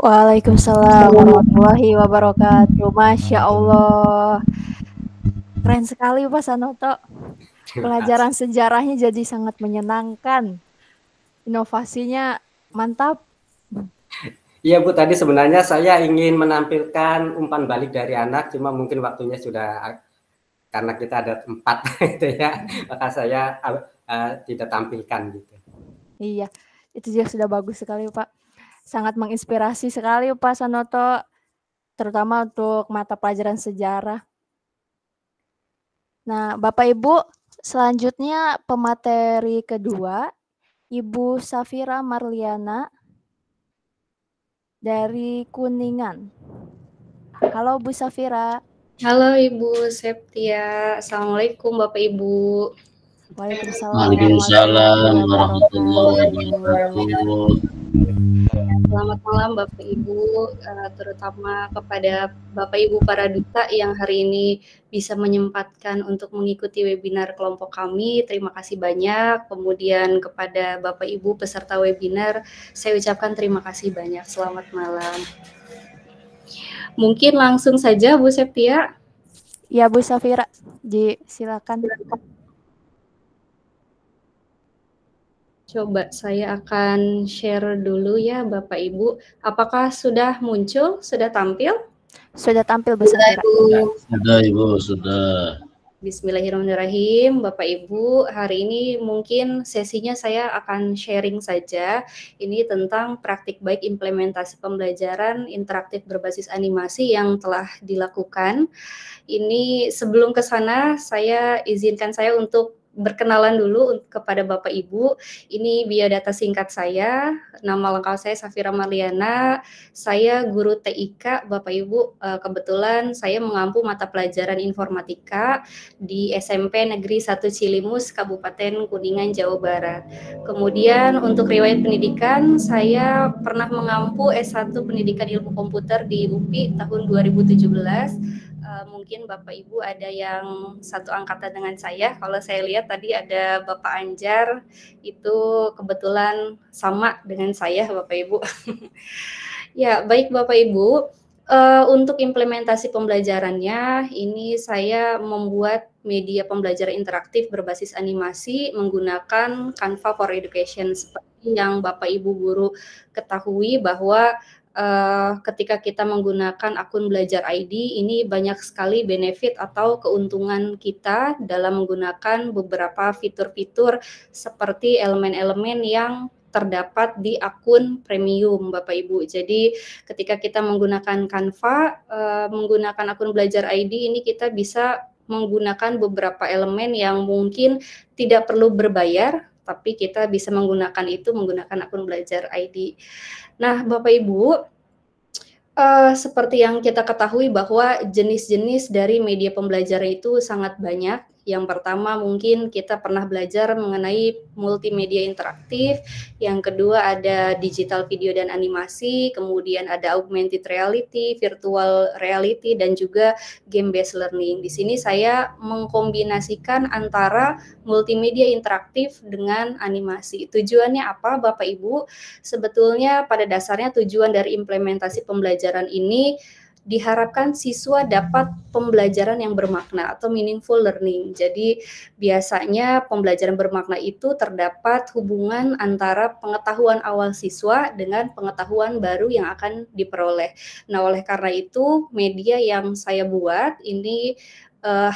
Waalaikumsalam warahmatullahi wabarakatuh. Masya Allah. Keren sekali Pak Sanoto. Pelajaran sejarahnya jadi sangat menyenangkan. Inovasinya mantap. Iya Bu, tadi sebenarnya saya ingin menampilkan umpan balik dari anak, cuma mungkin waktunya sudah, karena kita ada 4 gitu ya, maka saya tidak tampilkan gitu. Iya, itu juga sudah bagus sekali Pak. Sangat menginspirasi sekali Pak Sanoto, terutama untuk mata pelajaran sejarah. Nah, Bapak Ibu, selanjutnya pemateri kedua, Ibu Safira Marliana dari Kuningan. Halo Bu Safira. Halo Ibu Septia. Assalamualaikum Bapak Ibu. Waalaikumsalam warahmatullahi wabarakatuh. Selamat malam Bapak Ibu, terutama kepada Bapak Ibu para duta yang hari ini bisa menyempatkan untuk mengikuti webinar kelompok kami. Terima kasih banyak. Kemudian kepada Bapak Ibu peserta webinar, saya ucapkan terima kasih banyak. Selamat malam. Mungkin langsung saja Bu Septia. Ya Bu Safira, silakan. Coba saya akan share dulu ya Bapak Ibu. Apakah sudah muncul? Sudah tampil? Sudah tampil Bu Safira. Sudah Ibu, sudah. Bismillahirrahmanirrahim. Bapak Ibu, hari ini mungkin sesinya saya akan sharing saja. Ini tentang praktik baik implementasi pembelajaran interaktif berbasis animasi yang telah dilakukan. Ini sebelum ke sana, izinkan saya untuk berkenalan dulu kepada Bapak Ibu. Ini biodata singkat saya. Nama lengkap saya Safira Marliana. Saya guru TIK, Bapak Ibu. Kebetulan saya mengampu mata pelajaran informatika di SMP Negeri 1 Cilimus, Kabupaten Kuningan, Jawa Barat. Kemudian untuk riwayat pendidikan, saya pernah mengampu S1 Pendidikan Ilmu Komputer di UPI tahun 2017. Mungkin Bapak Ibu ada yang satu angkatan dengan saya. Kalau saya lihat tadi ada Bapak Anjar, itu kebetulan sama dengan saya Bapak Ibu. Ya, baik Bapak Ibu. Untuk implementasi pembelajarannya, ini saya membuat media pembelajaran interaktif berbasis animasi menggunakan Canva for Education. Seperti yang Bapak Ibu guru ketahui bahwa ketika kita menggunakan akun Belajar ID, ini banyak sekali benefit atau keuntungan kita dalam menggunakan beberapa fitur-fitur seperti elemen-elemen yang terdapat di akun premium, Bapak Ibu. Jadi ketika kita menggunakan Canva, menggunakan akun Belajar ID, ini kita bisa menggunakan beberapa elemen yang mungkin tidak perlu berbayar, tapi kita bisa menggunakan itu menggunakan akun Belajar ID. Nah, Bapak Ibu, seperti yang kita ketahui bahwa jenis-jenis dari media pembelajaran itu sangat banyak. Yang pertama mungkin kita pernah belajar mengenai multimedia interaktif, yang kedua ada digital video dan animasi, kemudian ada augmented reality, virtual reality, dan juga game based learning. Di sini saya mengkombinasikan antara multimedia interaktif dengan animasi. Tujuannya apa, Bapak Ibu? Sebetulnya pada dasarnya tujuan dari implementasi pembelajaran ini diharapkan siswa dapat pembelajaran yang bermakna atau meaningful learning. Jadi biasanya pembelajaran bermakna itu terdapat hubungan antara pengetahuan awal siswa dengan pengetahuan baru yang akan diperoleh. Nah, oleh karena itu media yang saya buat ini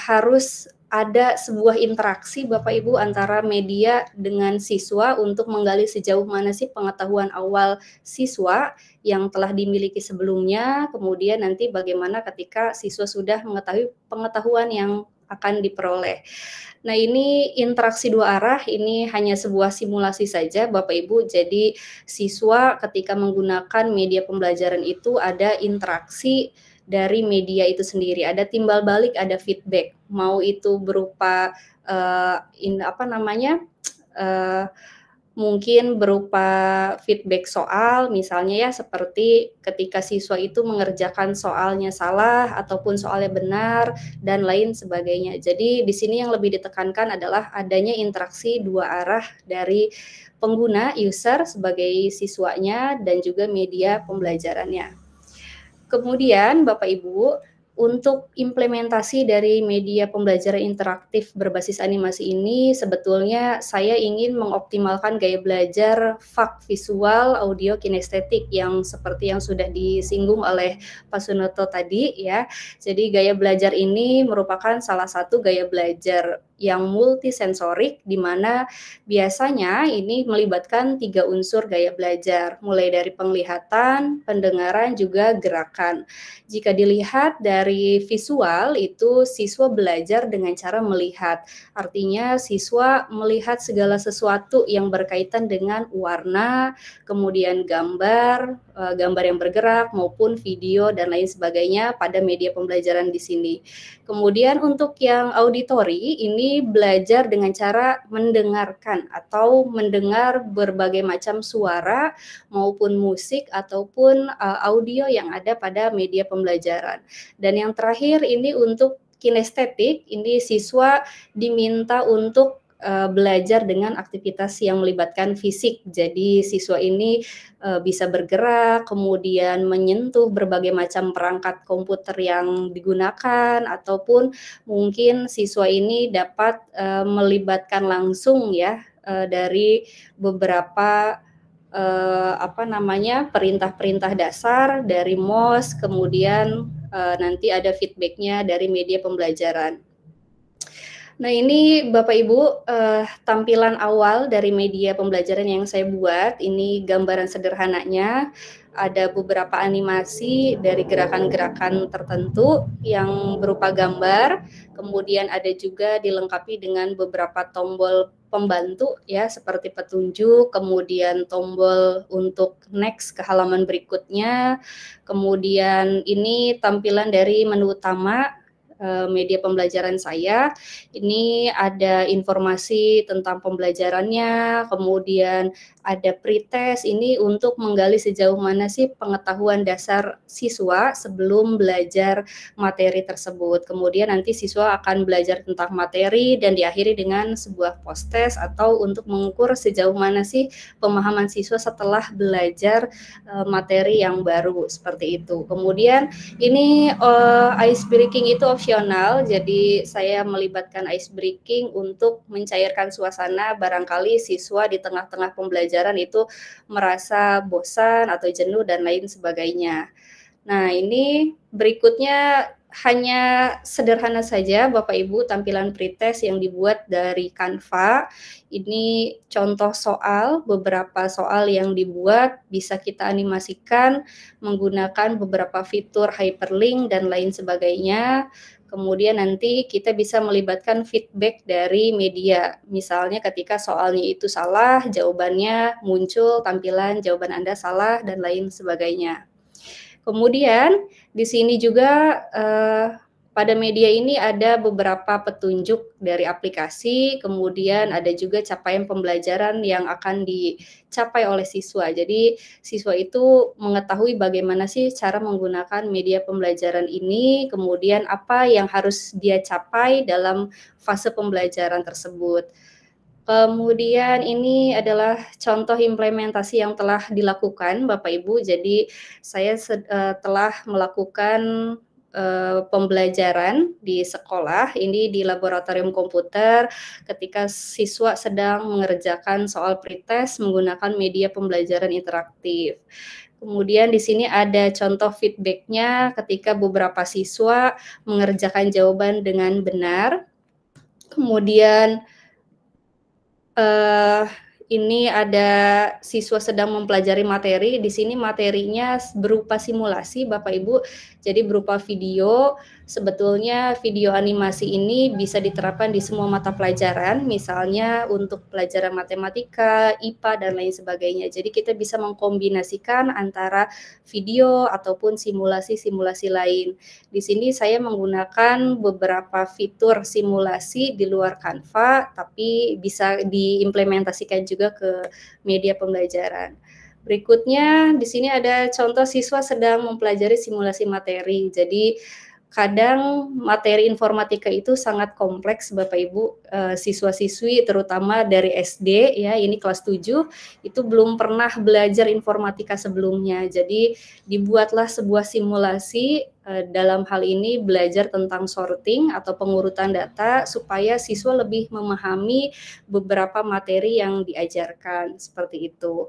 harus ada sebuah interaksi Bapak Ibu antara media dengan siswa untuk menggali sejauh mana sih pengetahuan awal siswa yang telah dimiliki sebelumnya, kemudian nanti bagaimana ketika siswa sudah mengetahui pengetahuan yang akan diperoleh. Nah, ini interaksi dua arah, ini hanya sebuah simulasi saja Bapak Ibu. Jadi siswa ketika menggunakan media pembelajaran itu ada interaksi dari media itu sendiri, ada timbal balik, ada feedback, mau itu berupa mungkin berupa feedback soal, misalnya ya seperti ketika siswa itu mengerjakan soalnya salah ataupun soalnya benar dan lain sebagainya. Jadi di sini yang lebih ditekankan adalah adanya interaksi dua arah dari pengguna user sebagai siswanya dan juga media pembelajarannya. Kemudian Bapak Ibu, untuk implementasi dari media pembelajaran interaktif berbasis animasi ini sebetulnya saya ingin mengoptimalkan gaya belajar FAK visual, audio, kinestetik yang seperti yang sudah disinggung oleh Pak Sunoto tadi ya. Jadi gaya belajar ini merupakan salah satu gaya belajar yang multisensorik di mana biasanya ini melibatkan 3 unsur gaya belajar, mulai dari penglihatan, pendengaran, juga gerakan. Jika dilihat dari visual itu siswa belajar dengan cara melihat. Artinya siswa melihat segala sesuatu yang berkaitan dengan warna, kemudian gambar, gambar yang bergerak maupun video dan lain sebagainya pada media pembelajaran di sini. Kemudian untuk yang auditori ini belajar dengan cara mendengarkan atau mendengar berbagai macam suara maupun musik ataupun audio yang ada pada media pembelajaran. Dan yang terakhir ini untuk kinestetik, ini siswa diminta untuk belajar dengan aktivitas yang melibatkan fisik. Jadi siswa ini bisa bergerak, kemudian menyentuh berbagai macam perangkat komputer yang digunakan, ataupun mungkin siswa ini dapat melibatkan langsung ya dari beberapa perintah-perintah dasar dari MOS, kemudian nanti ada feedbacknya dari media pembelajaran. Nah, ini Bapak Ibu tampilan awal dari media pembelajaran yang saya buat. Ini gambaran sederhananya. Ada beberapa animasi dari gerakan-gerakan tertentu yang berupa gambar. Kemudian ada juga dilengkapi dengan beberapa tombol pembantu ya seperti petunjuk, kemudian tombol untuk next ke halaman berikutnya. Kemudian ini tampilan dari menu utama media pembelajaran saya. Ini ada informasi tentang pembelajarannya, kemudian ada pretest ini untuk menggali sejauh mana sih pengetahuan dasar siswa sebelum belajar materi tersebut. Kemudian nanti siswa akan belajar tentang materi dan diakhiri dengan sebuah post test atau untuk mengukur sejauh mana sih pemahaman siswa setelah belajar materi yang baru seperti itu. Kemudian ini ice breaking itu optional situasional, jadi saya melibatkan ice breaking untuk mencairkan suasana. Barangkali siswa di tengah-tengah pembelajaran itu merasa bosan atau jenuh dan lain sebagainya. Nah, ini berikutnya hanya sederhana saja Bapak Ibu, tampilan pretest yang dibuat dari Canva. Ini contoh soal, beberapa soal yang dibuat bisa kita animasikan menggunakan beberapa fitur hyperlink dan lain sebagainya. Kemudian nanti kita bisa melibatkan feedback dari media. Misalnya ketika soalnya itu salah, jawabannya muncul tampilan jawaban Anda salah dan lain sebagainya. Kemudian di sini juga pada media ini ada beberapa petunjuk dari aplikasi, kemudian ada juga capaian pembelajaran yang akan dicapai oleh siswa. Jadi siswa itu mengetahui bagaimana sih cara menggunakan media pembelajaran ini, kemudian apa yang harus dia capai dalam fase pembelajaran tersebut. Kemudian ini adalah contoh implementasi yang telah dilakukan Bapak Ibu. Jadi saya telah melakukan pembelajaran di sekolah, ini di laboratorium komputer ketika siswa sedang mengerjakan soal pretest menggunakan media pembelajaran interaktif. Kemudian di sini ada contoh feedback-nya ketika beberapa siswa mengerjakan jawaban dengan benar. Kemudian ini ada siswa sedang mempelajari materi. Di sini materinya berupa simulasi, Bapak Ibu. Jadi berupa video. Sebetulnya video animasi ini bisa diterapkan di semua mata pelajaran, misalnya untuk pelajaran matematika, IPA, dan lain sebagainya. Jadi kita bisa mengkombinasikan antara video ataupun simulasi-simulasi lain. Di sini saya menggunakan beberapa fitur simulasi di luar Canva, tapi bisa diimplementasikan juga ke media pembelajaran. Berikutnya di sini ada contoh siswa sedang mempelajari simulasi materi. Jadi kadang materi informatika itu sangat kompleks Bapak Ibu, siswa-siswi terutama dari SD ya, ini kelas 7 itu belum pernah belajar informatika sebelumnya. Jadi dibuatlah sebuah simulasi dalam hal ini belajar tentang sorting atau pengurutan data supaya siswa lebih memahami beberapa materi yang diajarkan seperti itu.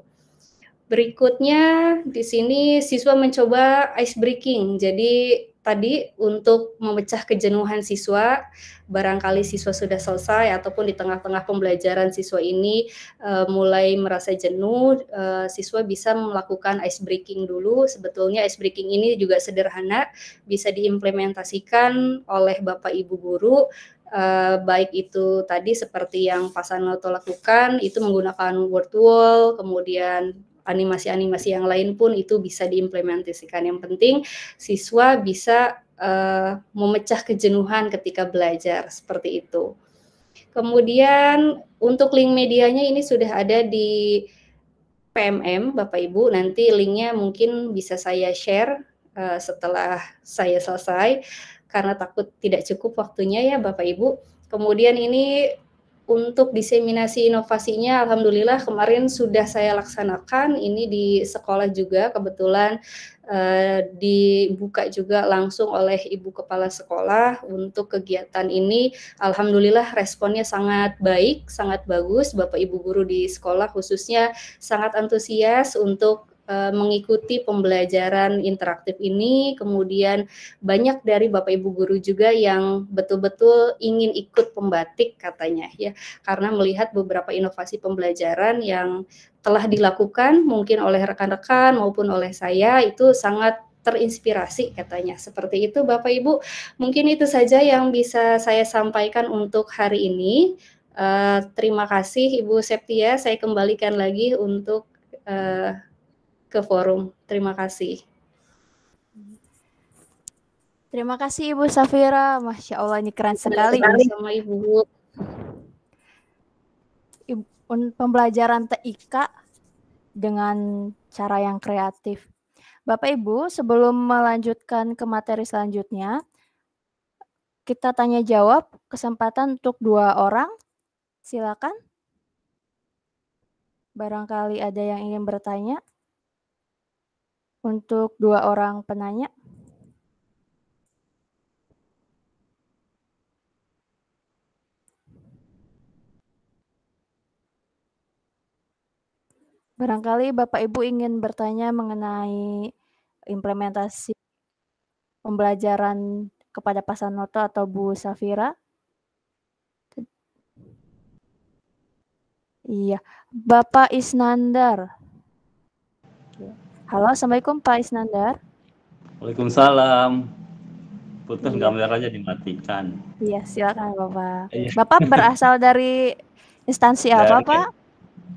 Berikutnya di sini siswa mencoba ice breaking. Jadi tadi untuk memecah kejenuhan siswa, barangkali siswa sudah selesai ataupun di tengah-tengah pembelajaran siswa ini mulai merasa jenuh, siswa bisa melakukan ice breaking dulu. Sebetulnya ice breaking ini juga sederhana, bisa diimplementasikan oleh Bapak Ibu guru, baik itu tadi seperti yang Pak Sanoto lakukan, itu menggunakan word wall, kemudian animasi-animasi yang lain pun itu bisa diimplementasikan. Yang penting siswa bisa memecah kejenuhan ketika belajar, seperti itu. Kemudian untuk link medianya ini sudah ada di PMM, Bapak Ibu. Nanti linknya mungkin bisa saya share setelah saya selesai, karena takut tidak cukup waktunya ya Bapak Ibu. Kemudian ini untuk diseminasi inovasinya, alhamdulillah kemarin sudah saya laksanakan. Ini di sekolah juga, kebetulan dibuka juga langsung oleh Ibu Kepala Sekolah untuk kegiatan ini. Alhamdulillah responnya sangat baik, sangat bagus. Bapak Ibu guru di sekolah khususnya sangat antusias untuk mengikuti pembelajaran interaktif ini. Kemudian banyak dari Bapak Ibu guru juga yang betul-betul ingin ikut pembatik katanya ya, karena melihat beberapa inovasi pembelajaran yang telah dilakukan mungkin oleh rekan-rekan maupun oleh saya, itu sangat terinspirasi katanya. Seperti itu Bapak Ibu, mungkin itu saja yang bisa saya sampaikan untuk hari ini. Terima kasih Ibu Septia, saya kembalikan lagi untuk ke forum. Terima kasih. Terima kasih Ibu Safira, Masya Allah ini keren sekali. Sama Ibu. Pembelajaran TIK dengan cara yang kreatif. Bapak Ibu, sebelum melanjutkan ke materi selanjutnya, kita tanya jawab, kesempatan untuk 2 orang. Silakan. Barangkali ada yang ingin bertanya. Untuk 2 orang penanya. Barangkali Bapak Ibu ingin bertanya mengenai implementasi pembelajaran kepada Pak Sanoto atau Bu Safira? Iya, Bapak Isnandar. Halo, Assalamualaikum Pak Isnandar. Waalaikumsalam. Putus Iya. kameranya dimatikan. Iya, silakan Bapak. Iya. Bapak berasal dari instansi apa, Pak?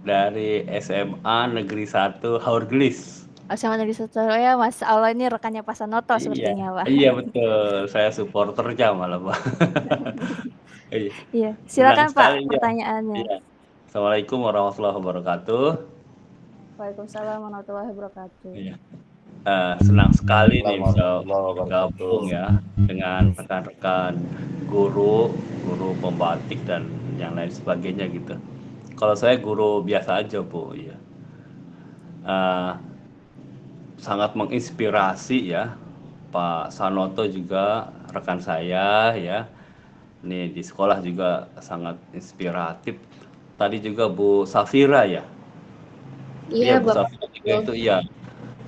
Dari SMA Negeri 1 Haurgelis. SMA Negeri 1 ya, Mas Allah ini rekannya Pak Sanoto sepertinya, Pak. Iya betul, saya supporternya malah, Pak. Iya, silakan Senang Pak sekali, pertanyaannya. Iya. Assalamualaikum warahmatullahi wabarakatuh. Waalaikumsalam warahmatullahi wabarakatuh. Iya. Senang sekali nih bisa bergabung ya dengan rekan-rekan guru pembatik dan yang lain sebagainya gitu. Kalau saya guru biasa aja, Bu, ya. Sangat menginspirasi ya. Pak Sanoto juga rekan saya ya. Nih di sekolah juga sangat inspiratif. Tadi juga Bu Safira ya. Iya, Bu Bapak. Safira juga itu iya.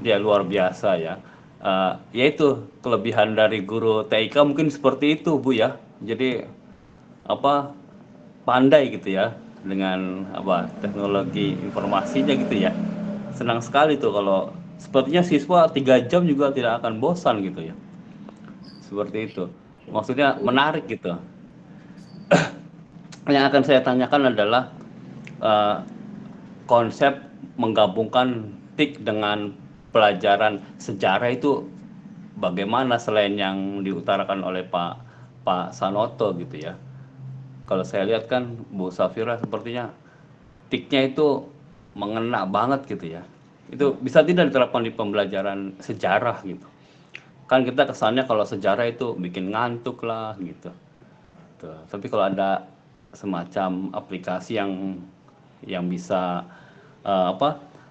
Dia luar biasa ya. Yaitu kelebihan dari guru TIK mungkin seperti itu, Bu ya. Jadi pandai gitu ya dengan teknologi informasinya gitu ya. Senang sekali tuh kalau sepertinya siswa 3 jam juga tidak akan bosan gitu ya. Seperti itu. Maksudnya menarik gitu. Yang akan saya tanyakan adalah konsep menggabungkan TIK dengan pelajaran sejarah itu bagaimana selain yang diutarakan oleh Pak Sanoto gitu ya. Kalau saya lihat kan Bu Safira sepertinya TIK-nya itu mengena banget gitu ya. Itu bisa tidak diterapkan di pembelajaran sejarah gitu. Kan kita kesannya kalau sejarah itu bikin ngantuk lah gitu. Tuh. Tapi kalau ada semacam aplikasi yang bisa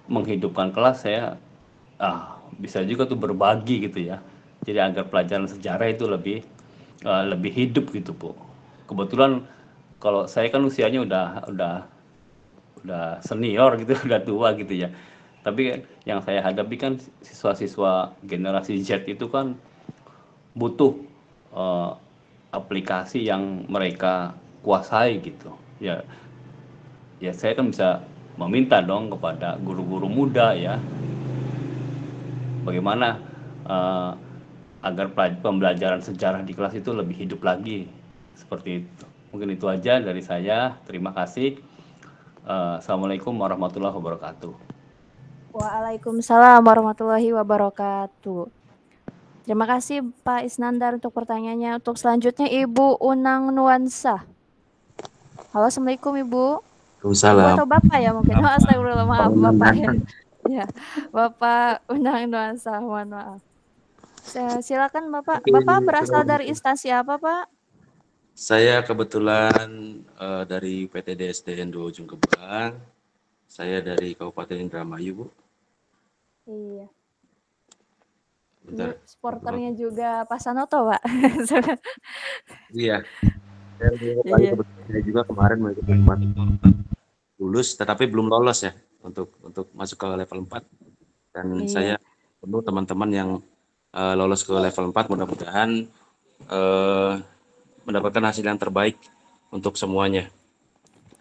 menghidupkan kelas, saya bisa juga tuh berbagi gitu ya. Jadi agar pelajaran sejarah itu lebih hidup gitu, Bu. Kebetulan kalau saya kan usianya udah senior gitu, udah tua gitu ya. Tapi yang saya hadapi kan siswa-siswa generasi Z itu kan butuh aplikasi yang mereka kuasai gitu. Ya saya kan bisa meminta dong kepada guru-guru muda ya, bagaimana agar pembelajaran sejarah di kelas itu lebih hidup lagi, seperti itu. Mungkin itu aja dari saya. Terima kasih. Assalamualaikum warahmatullahi wabarakatuh. Waalaikumsalam warahmatullahi wabarakatuh. Terima kasih Pak Isnandar untuk pertanyaannya. Untuk selanjutnya Ibu Unang Nuansa. Halo, Assalamualaikum Ibu. Waalaikumsalam. Ibu atau Bapak ya mungkin. Astagfirullah, maaf Bapak ya. Ya, Bapak Unang Nuansa, mohon maaf. Silakan Bapak. Bapak berasal dari instansi apa, Pak? Saya kebetulan dari PTD SDN 2 Ujung Kebang. Saya dari Kabupaten Indramayu, Bu. Iya. Bentar. Ini supporternya juga Pak Sanoto, Pak. Iya. Saya juga kemarin mengikuti lulus, tetapi belum lolos ya untuk masuk ke level 4. Dan saya perlu teman-teman yang lolos ke level 4 mudah-mudahan mendapatkan hasil yang terbaik untuk semuanya.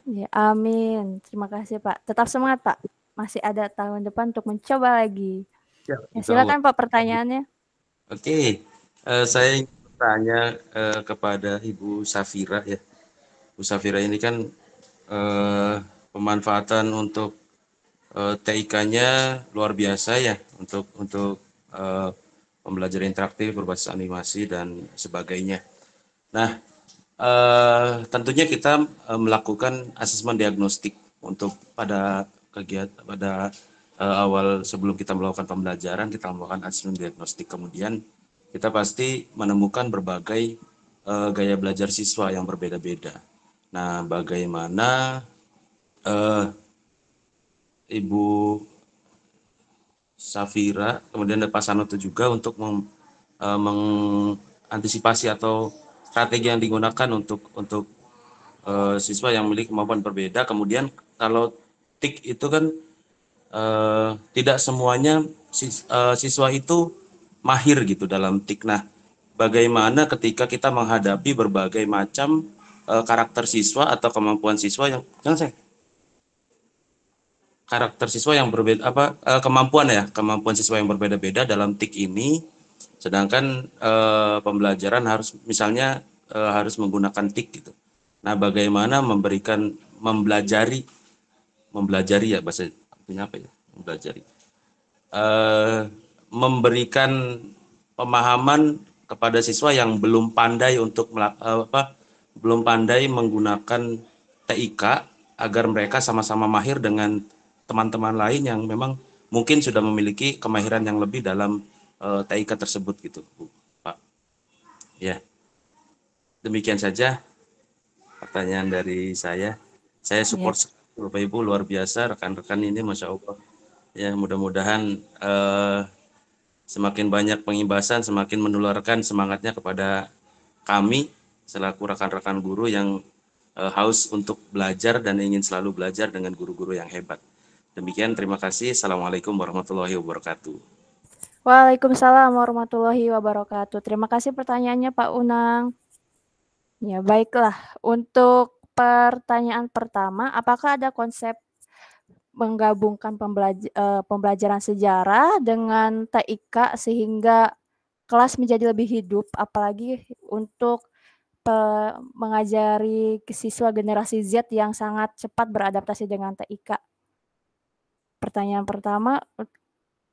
Ya, amin. Terima kasih Pak. Tetap semangat Pak. Masih ada tahun depan untuk mencoba lagi. Ya, silakan Pak pertanyaannya. Oke, saya ingin bertanya kepada Ibu Safira ya. Bu Safira ini kan pemanfaatan untuk TIK-nya luar biasa ya untuk pembelajaran interaktif berbasis animasi dan sebagainya. Nah, tentunya kita melakukan asesmen diagnostik untuk pada kegiatan awal sebelum kita melakukan pembelajaran, kita melakukan asesmen diagnostik. Kemudian kita pasti menemukan berbagai gaya belajar siswa yang berbeda-beda. Nah, bagaimana Ibu Safira, kemudian Pak Sanoto juga untuk mengantisipasi atau strategi yang digunakan untuk siswa yang memiliki kemampuan berbeda. Kemudian kalau TIK itu kan tidak semuanya siswa itu mahir gitu dalam TIK. Nah, bagaimana ketika kita menghadapi berbagai macam karakter siswa atau kemampuan siswa yang karakter siswa yang berbeda kemampuan siswa yang berbeda-beda dalam TIK ini, sedangkan pembelajaran harus misalnya harus menggunakan TIK gitu. Nah, bagaimana mempelajari ya, bahasa artinya apa ya, mempelajari, memberikan pemahaman kepada siswa yang belum pandai belum pandai menggunakan TIK agar mereka sama-sama mahir dengan teman-teman lain yang memang mungkin sudah memiliki kemahiran yang lebih dalam TIK tersebut gitu, Bu, Pak. Ya, demikian saja pertanyaan dari saya. Saya support Bapak Ibu, luar biasa rekan-rekan ini, Masya Allah. Ya, mudah-mudahan semakin banyak pengimbasan, semakin menularkan semangatnya kepada kami selaku rekan-rekan guru yang haus untuk belajar dan ingin selalu belajar dengan guru-guru yang hebat. Demikian, terima kasih. Assalamualaikum warahmatullahi wabarakatuh. Waalaikumsalam warahmatullahi wabarakatuh. Terima kasih pertanyaannya Pak Unang. Ya, baiklah. Untuk pertanyaan pertama, apakah ada konsep menggabungkan pembelajaran sejarah dengan TIK sehingga kelas menjadi lebih hidup, apalagi untuk mengajari siswa generasi Z yang sangat cepat beradaptasi dengan TIK? Pertanyaan pertama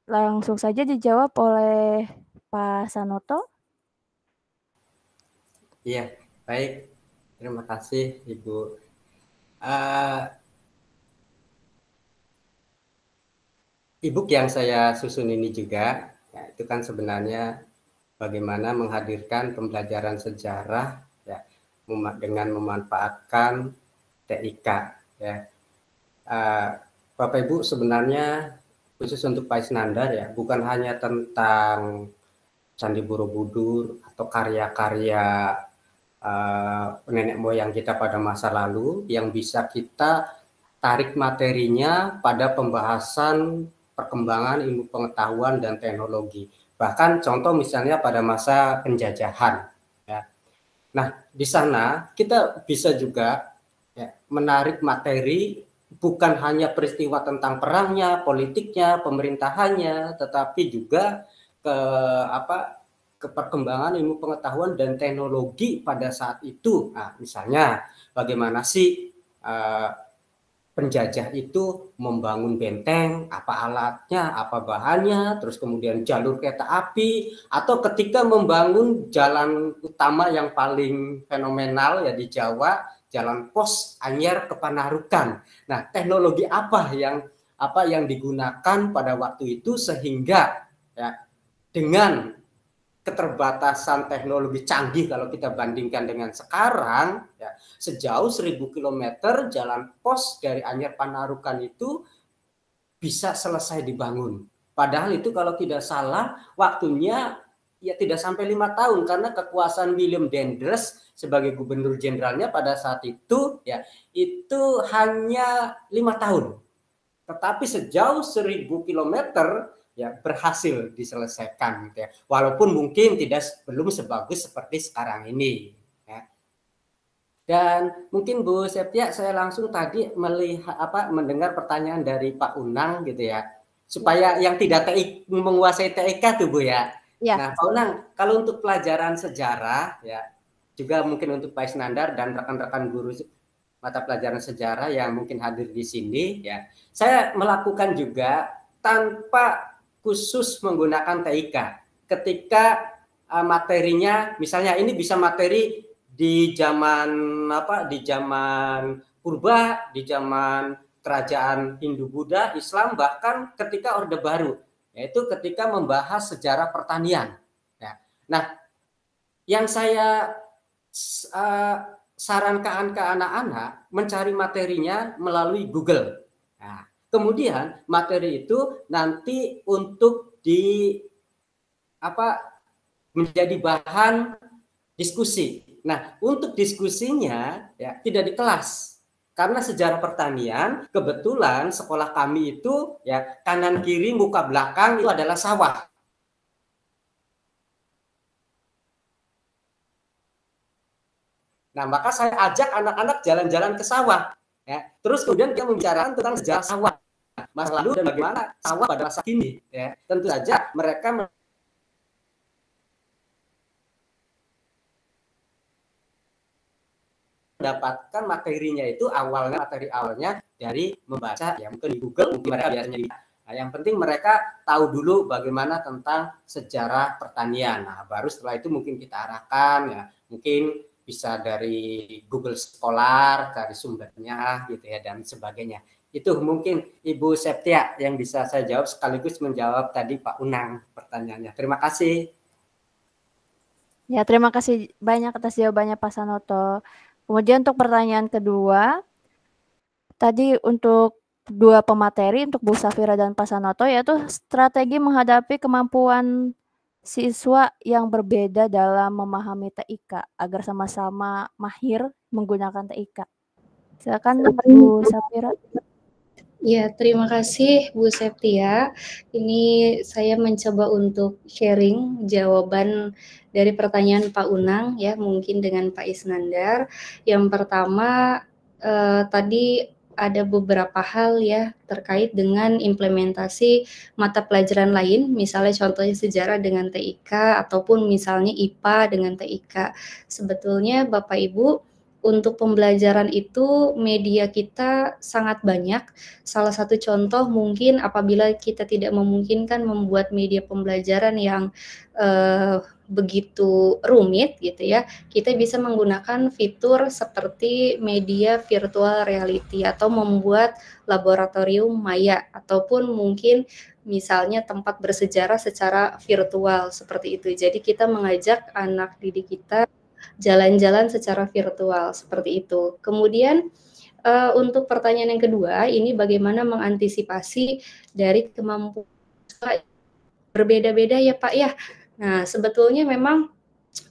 langsung saja dijawab oleh Pak Sanoto. Iya, baik. Terima kasih, Ibu. E-book yang saya susun ini juga, ya, itu kan sebenarnya bagaimana menghadirkan pembelajaran sejarah ya, dengan memanfaatkan TIK. Ya. Bapak Ibu, sebenarnya khusus untuk Pak Isnandar ya, bukan hanya tentang Candi Borobudur atau karya-karya nenek moyang kita pada masa lalu yang bisa kita tarik materinya pada pembahasan perkembangan ilmu pengetahuan dan teknologi. Bahkan contoh misalnya pada masa penjajahan. Ya. Nah, di sana kita bisa juga ya, menarik materi bukan hanya peristiwa tentang perangnya, politiknya, pemerintahannya, tetapi juga ke perkembangan ilmu pengetahuan dan teknologi pada saat itu. Nah, misalnya bagaimana sih penjajah itu membangun benteng, apa alatnya, apa bahannya, terus kemudian jalur kereta api, atau ketika membangun jalan utama yang paling fenomenal ya di Jawa, Jalan Pos Anyar ke Panarukan. Nah, teknologi apa yang digunakan pada waktu itu sehingga ya, dengan keterbatasan teknologi canggih kalau kita bandingkan dengan sekarang ya, sejauh 1000 km jalan pos dari Anyar Panarukan itu bisa selesai dibangun. Padahal itu kalau tidak salah waktunya ya tidak sampai 5 tahun karena kekuasaan William Daendels sebagai gubernur jenderalnya pada saat itu ya itu hanya 5 tahun. Tetapi sejauh 1000 km ya berhasil diselesaikan gitu ya. Walaupun mungkin belum sebagus seperti sekarang ini ya. Dan mungkin Bu Septia saya langsung tadi mendengar pertanyaan dari Pak Unang gitu ya. Supaya yang tidak menguasai TIK tuh Bu ya. Ya. Nah, Pak Unang, kalau untuk pelajaran sejarah ya juga mungkin untuk Pak Isnandar dan rekan-rekan guru mata pelajaran sejarah yang mungkin hadir di sini ya. Saya melakukan juga tanpa khusus menggunakan TIK. Ketika materinya misalnya ini bisa materi di zaman purba, di zaman kerajaan Hindu Buddha, Islam, bahkan ketika Orde Baru, yaitu ketika membahas sejarah pertanian. Ya. Nah, yang saya sarankan ke anak-anak mencari materinya melalui Google. Nah, kemudian materi itu nanti untuk menjadi bahan diskusi. Nah, untuk diskusinya ya tidak di kelas. Karena sejarah pertanian, kebetulan sekolah kami itu ya kanan kiri muka belakang itu adalah sawah. Nah, maka saya ajak anak-anak jalan-jalan ke sawah. Ya. Terus kemudian dia membicarakan tentang sejarah sawah, masa lalu dan bagaimana sawah pada masa kini. Ya. Tentu saja mereka mendapatkan materinya itu materi awalnya dari membaca ya mungkin di Google, mungkin mereka biasanya di. Nah, yang penting mereka tahu dulu bagaimana tentang sejarah pertanian. Nah, baru setelah itu mungkin kita arahkan ya, mungkin bisa dari Google Scholar, dari sumbernya gitu ya dan sebagainya. Itu mungkin Ibu Septia yang bisa saya jawab sekaligus menjawab tadi Pak Unang pertanyaannya. Terima kasih. Ya, terima kasih banyak atas jawabannya Pak Sanoto. Kemudian untuk pertanyaan kedua, tadi untuk dua pemateri untuk Bu Safira dan Pak Sanoto yaitu strategi menghadapi kemampuan siswa yang berbeda dalam memahami TIK agar sama-sama mahir menggunakan TIK. Silakan Bu Safira. Ya, terima kasih Bu Septia. Ini saya mencoba untuk sharing jawaban dari pertanyaan Pak Unang ya, mungkin dengan Pak Isnandar. Yang pertama tadi ada beberapa hal ya terkait dengan implementasi mata pelajaran lain, misalnya contohnya sejarah dengan TIK ataupun misalnya IPA dengan TIK. Sebetulnya Bapak Ibu, untuk pembelajaran itu media kita sangat banyak. Salah satu contoh mungkin apabila kita tidak memungkinkan membuat media pembelajaran yang begitu rumit gitu ya, kita bisa menggunakan fitur seperti media virtual reality atau membuat laboratorium maya ataupun mungkin misalnya tempat bersejarah secara virtual seperti itu. Jadi kita mengajak anak didik kita jalan-jalan secara virtual seperti itu. Kemudian untuk pertanyaan yang kedua, ini bagaimana mengantisipasi dari kemampuan berbeda-beda ya Pak ya. Nah, sebetulnya memang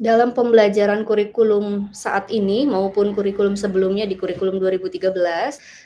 dalam pembelajaran kurikulum saat ini maupun kurikulum sebelumnya di kurikulum 2013,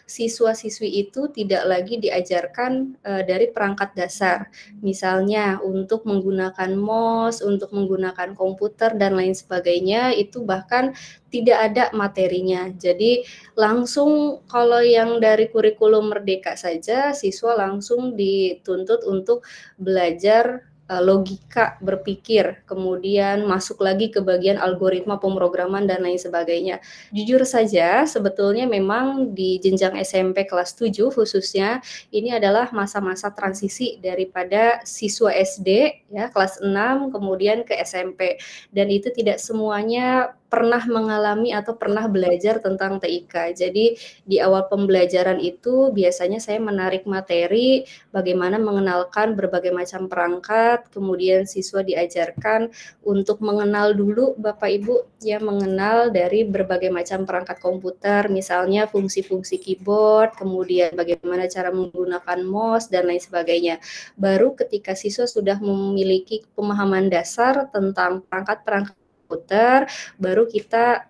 siswa-siswi itu tidak lagi diajarkan dari perangkat dasar. Misalnya untuk menggunakan mouse, untuk menggunakan komputer dan lain sebagainya, itu bahkan tidak ada materinya. Jadi langsung kalau yang dari kurikulum Merdeka saja, siswa langsung dituntut untuk belajar logika berpikir, kemudian masuk lagi ke bagian algoritma pemrograman dan lain sebagainya. Jujur saja, sebetulnya memang di jenjang SMP kelas 7 khususnya, ini adalah masa-masa transisi daripada siswa SD ya kelas 6 kemudian ke SMP, dan itu tidak semuanya pernah mengalami atau pernah belajar tentang TIK. Jadi di awal pembelajaran itu biasanya saya menarik materi bagaimana mengenalkan berbagai macam perangkat, kemudian siswa diajarkan untuk mengenal dulu Bapak Ibu ya, mengenal dari berbagai macam perangkat komputer, misalnya fungsi-fungsi keyboard, kemudian bagaimana cara menggunakan mouse dan lain sebagainya. Baru ketika siswa sudah memiliki pemahaman dasar tentang perangkat-perangkat komputer, baru kita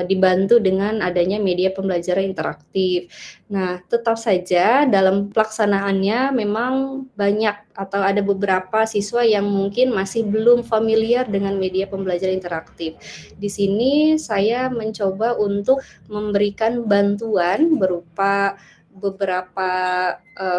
dibantu dengan adanya media pembelajaran interaktif. Nah, tetap saja dalam pelaksanaannya memang banyak atau ada beberapa siswa yang mungkin masih belum familiar dengan media pembelajaran interaktif. Di sini saya mencoba untuk memberikan bantuan berupa beberapa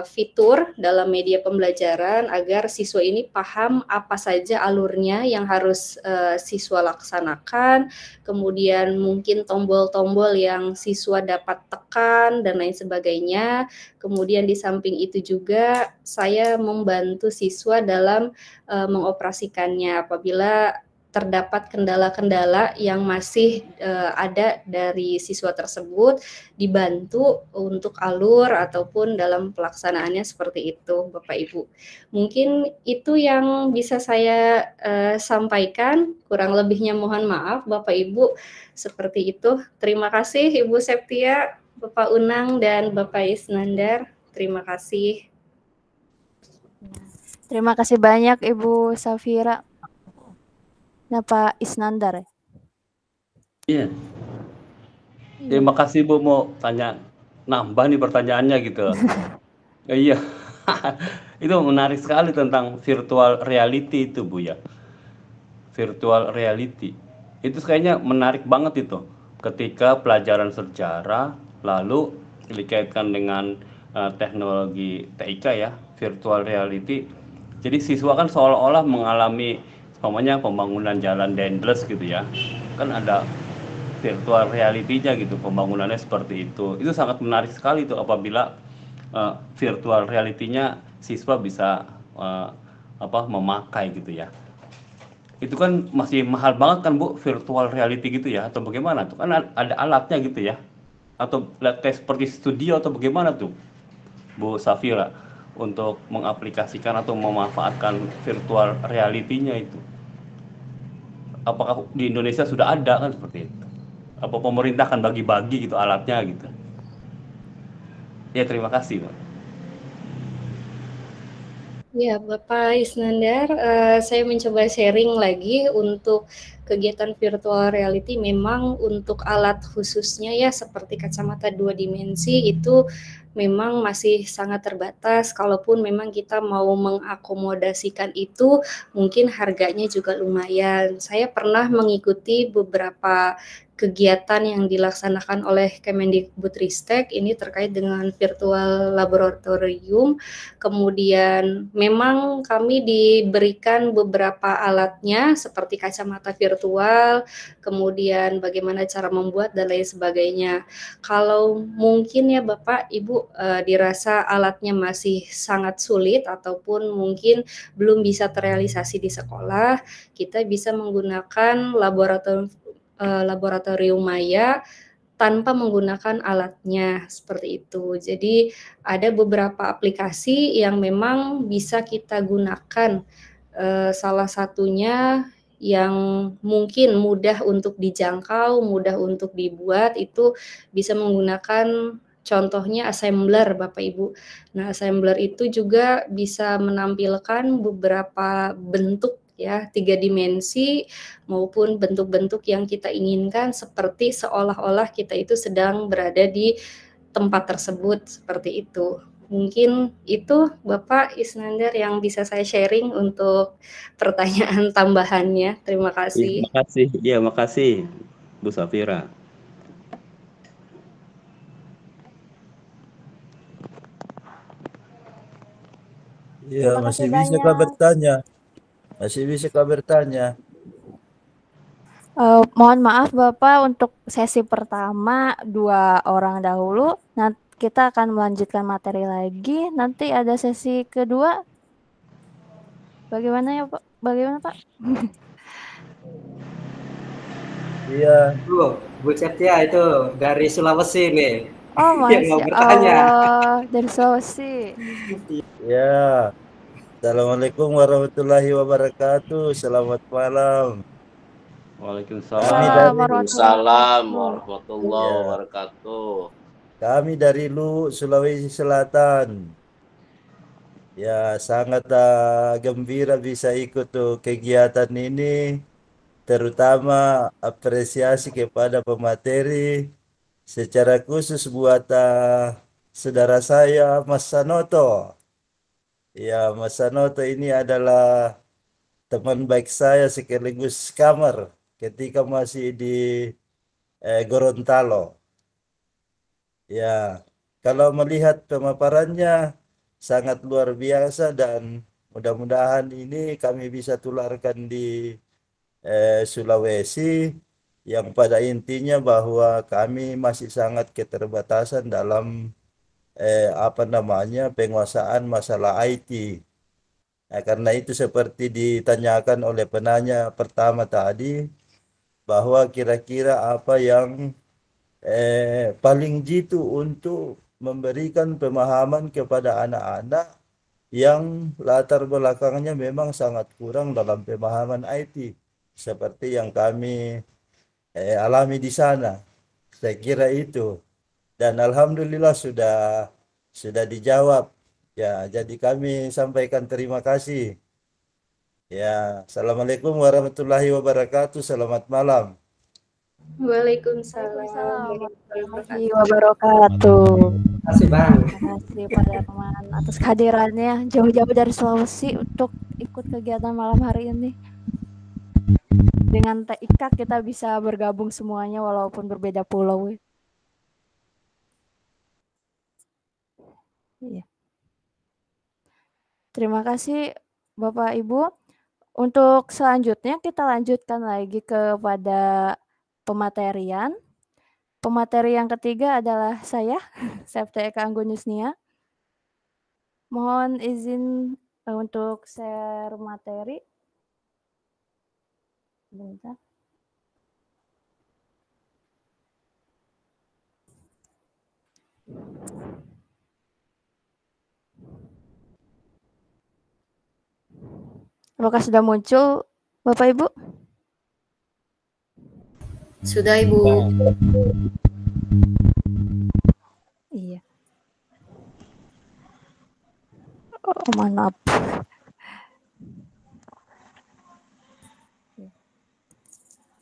fitur dalam media pembelajaran agar siswa ini paham apa saja alurnya yang harus siswa laksanakan, kemudian mungkin tombol-tombol yang siswa dapat tekan dan lain sebagainya. Kemudian di samping itu juga saya membantu siswa dalam mengoperasikannya apabila terdapat kendala-kendala yang masih ada dari siswa tersebut, dibantu untuk alur ataupun dalam pelaksanaannya seperti itu Bapak Ibu. Mungkin itu yang bisa saya sampaikan, kurang lebihnya mohon maaf Bapak Ibu, seperti itu. Terima kasih Ibu Septia, Bapak Unang dan Bapak Isnandar. Terima kasih. Terima kasih banyak Ibu Safira. Nah, Pak Isnandar. Iya. Terima kasih Bu, mau tanya nambah nih pertanyaannya gitu. Iya. Itu menarik sekali tentang virtual reality itu Bu ya. Virtual reality. Itu kayaknya menarik banget itu. Ketika pelajaran sejarah lalu dikaitkan dengan teknologi TIK ya, virtual reality. Jadi siswa kan seolah-olah mengalami umpamanya pembangunan jalan Dendles gitu ya. Kan ada virtual reality-nya gitu, pembangunannya seperti itu sangat menarik sekali tuh apabila virtual reality-nya siswa bisa memakai gitu ya. Itu kan masih mahal banget kan Bu, virtual reality gitu ya, atau bagaimana tuh, kan ada alatnya gitu ya, atau kayak seperti studio atau bagaimana tuh Bu Safira untuk mengaplikasikan atau memanfaatkan virtual reality-nya itu? Apakah di Indonesia sudah ada kan seperti itu? Apa pemerintah akan bagi-bagi gitu alatnya gitu? Ya terima kasih Pak. Ya, Bapak Isnandar, saya mencoba sharing lagi untuk kegiatan virtual reality. Memang untuk alat khususnya ya seperti kacamata 2 dimensi itu memang masih sangat terbatas. Kalaupun memang kita mau mengakomodasikan itu, mungkin harganya juga lumayan. Saya pernah mengikuti beberapa kegiatan yang dilaksanakan oleh Kemendikbudristek ini terkait dengan virtual laboratorium. Kemudian memang kami diberikan beberapa alatnya seperti kacamata virtual, kemudian bagaimana cara membuat dan lain sebagainya. Kalau mungkin ya Bapak Ibu dirasa alatnya masih sangat sulit ataupun mungkin belum bisa terrealisasi di sekolah, kita bisa menggunakan laboratorium maya tanpa menggunakan alatnya seperti itu. Jadi ada beberapa aplikasi yang memang bisa kita gunakan. Salah satunya yang mungkin mudah untuk dijangkau, mudah untuk dibuat itu bisa menggunakan contohnya assembler Bapak Ibu. Nah, assembler itu juga bisa menampilkan beberapa bentuk ya, 3 dimensi maupun bentuk-bentuk yang kita inginkan seperti seolah-olah kita itu sedang berada di tempat tersebut seperti itu. Mungkin itu Bapak Isnandar yang bisa saya sharing untuk pertanyaan tambahannya. Terima kasih. Terima kasih. Ya, makasih Bu Safira. Iya, masih bisa kah bertanya? Masih bisa kah bertanya? Mohon maaf Bapak, untuk sesi pertama 2 orang dahulu. Nanti kita akan melanjutkan materi lagi. Nanti ada sesi kedua. Bagaimana ya Pak? Bagaimana Pak? Iya. Bu Septia itu dari Sulawesi nih. Oh, yang mau bertanya. dari Sulawesi. Ya. Assalamualaikum warahmatullahi wabarakatuh. Selamat malam. Waalaikumsalam warahmatullahi wabarakatuh. Kami dari Lu, Sulawesi Selatan. Ya, sangat gembira bisa ikut kegiatan ini. Terutama apresiasi kepada pemateri. Secara khusus buat saudara saya, Mas Sanoto. Ya, Mas Sanoto ini adalah teman baik saya sekaligus kamar ketika masih di Gorontalo. Ya, kalau melihat pemaparannya sangat luar biasa dan mudah-mudahan ini kami bisa tularkan di Sulawesi, yang pada intinya bahwa kami masih sangat keterbatasan dalam penguasaan masalah IT. Nah, karena itu seperti ditanyakan oleh penanya pertama tadi, bahwa kira-kira apa yang paling jitu untuk memberikan pemahaman kepada anak-anak yang latar belakangnya memang sangat kurang dalam pemahaman IT, seperti yang kami alami di sana. Saya kira itu. Dan alhamdulillah sudah dijawab. Ya, jadi kami sampaikan terima kasih. Ya, assalamualaikum warahmatullahi wabarakatuh. Selamat malam. Waalaikumsalam warahmatullahi wabarakatuh. Terima kasih Bang. Terima kasih pada teman atas kehadirannya jauh-jauh dari Sulawesi untuk ikut kegiatan malam hari ini. Dengan TIK kita bisa bergabung semuanya walaupun berbeda pulau. Iya. Terima kasih Bapak Ibu. Untuk selanjutnya kita lanjutkan lagi kepada pematerian. Pemateri yang ketiga adalah saya, Septe Eka Anggunusnia. Mohon izin untuk share materi. Bentar. Apakah sudah muncul, Bapak Ibu? Sudah, Ibu. Iya. Oh, maaf.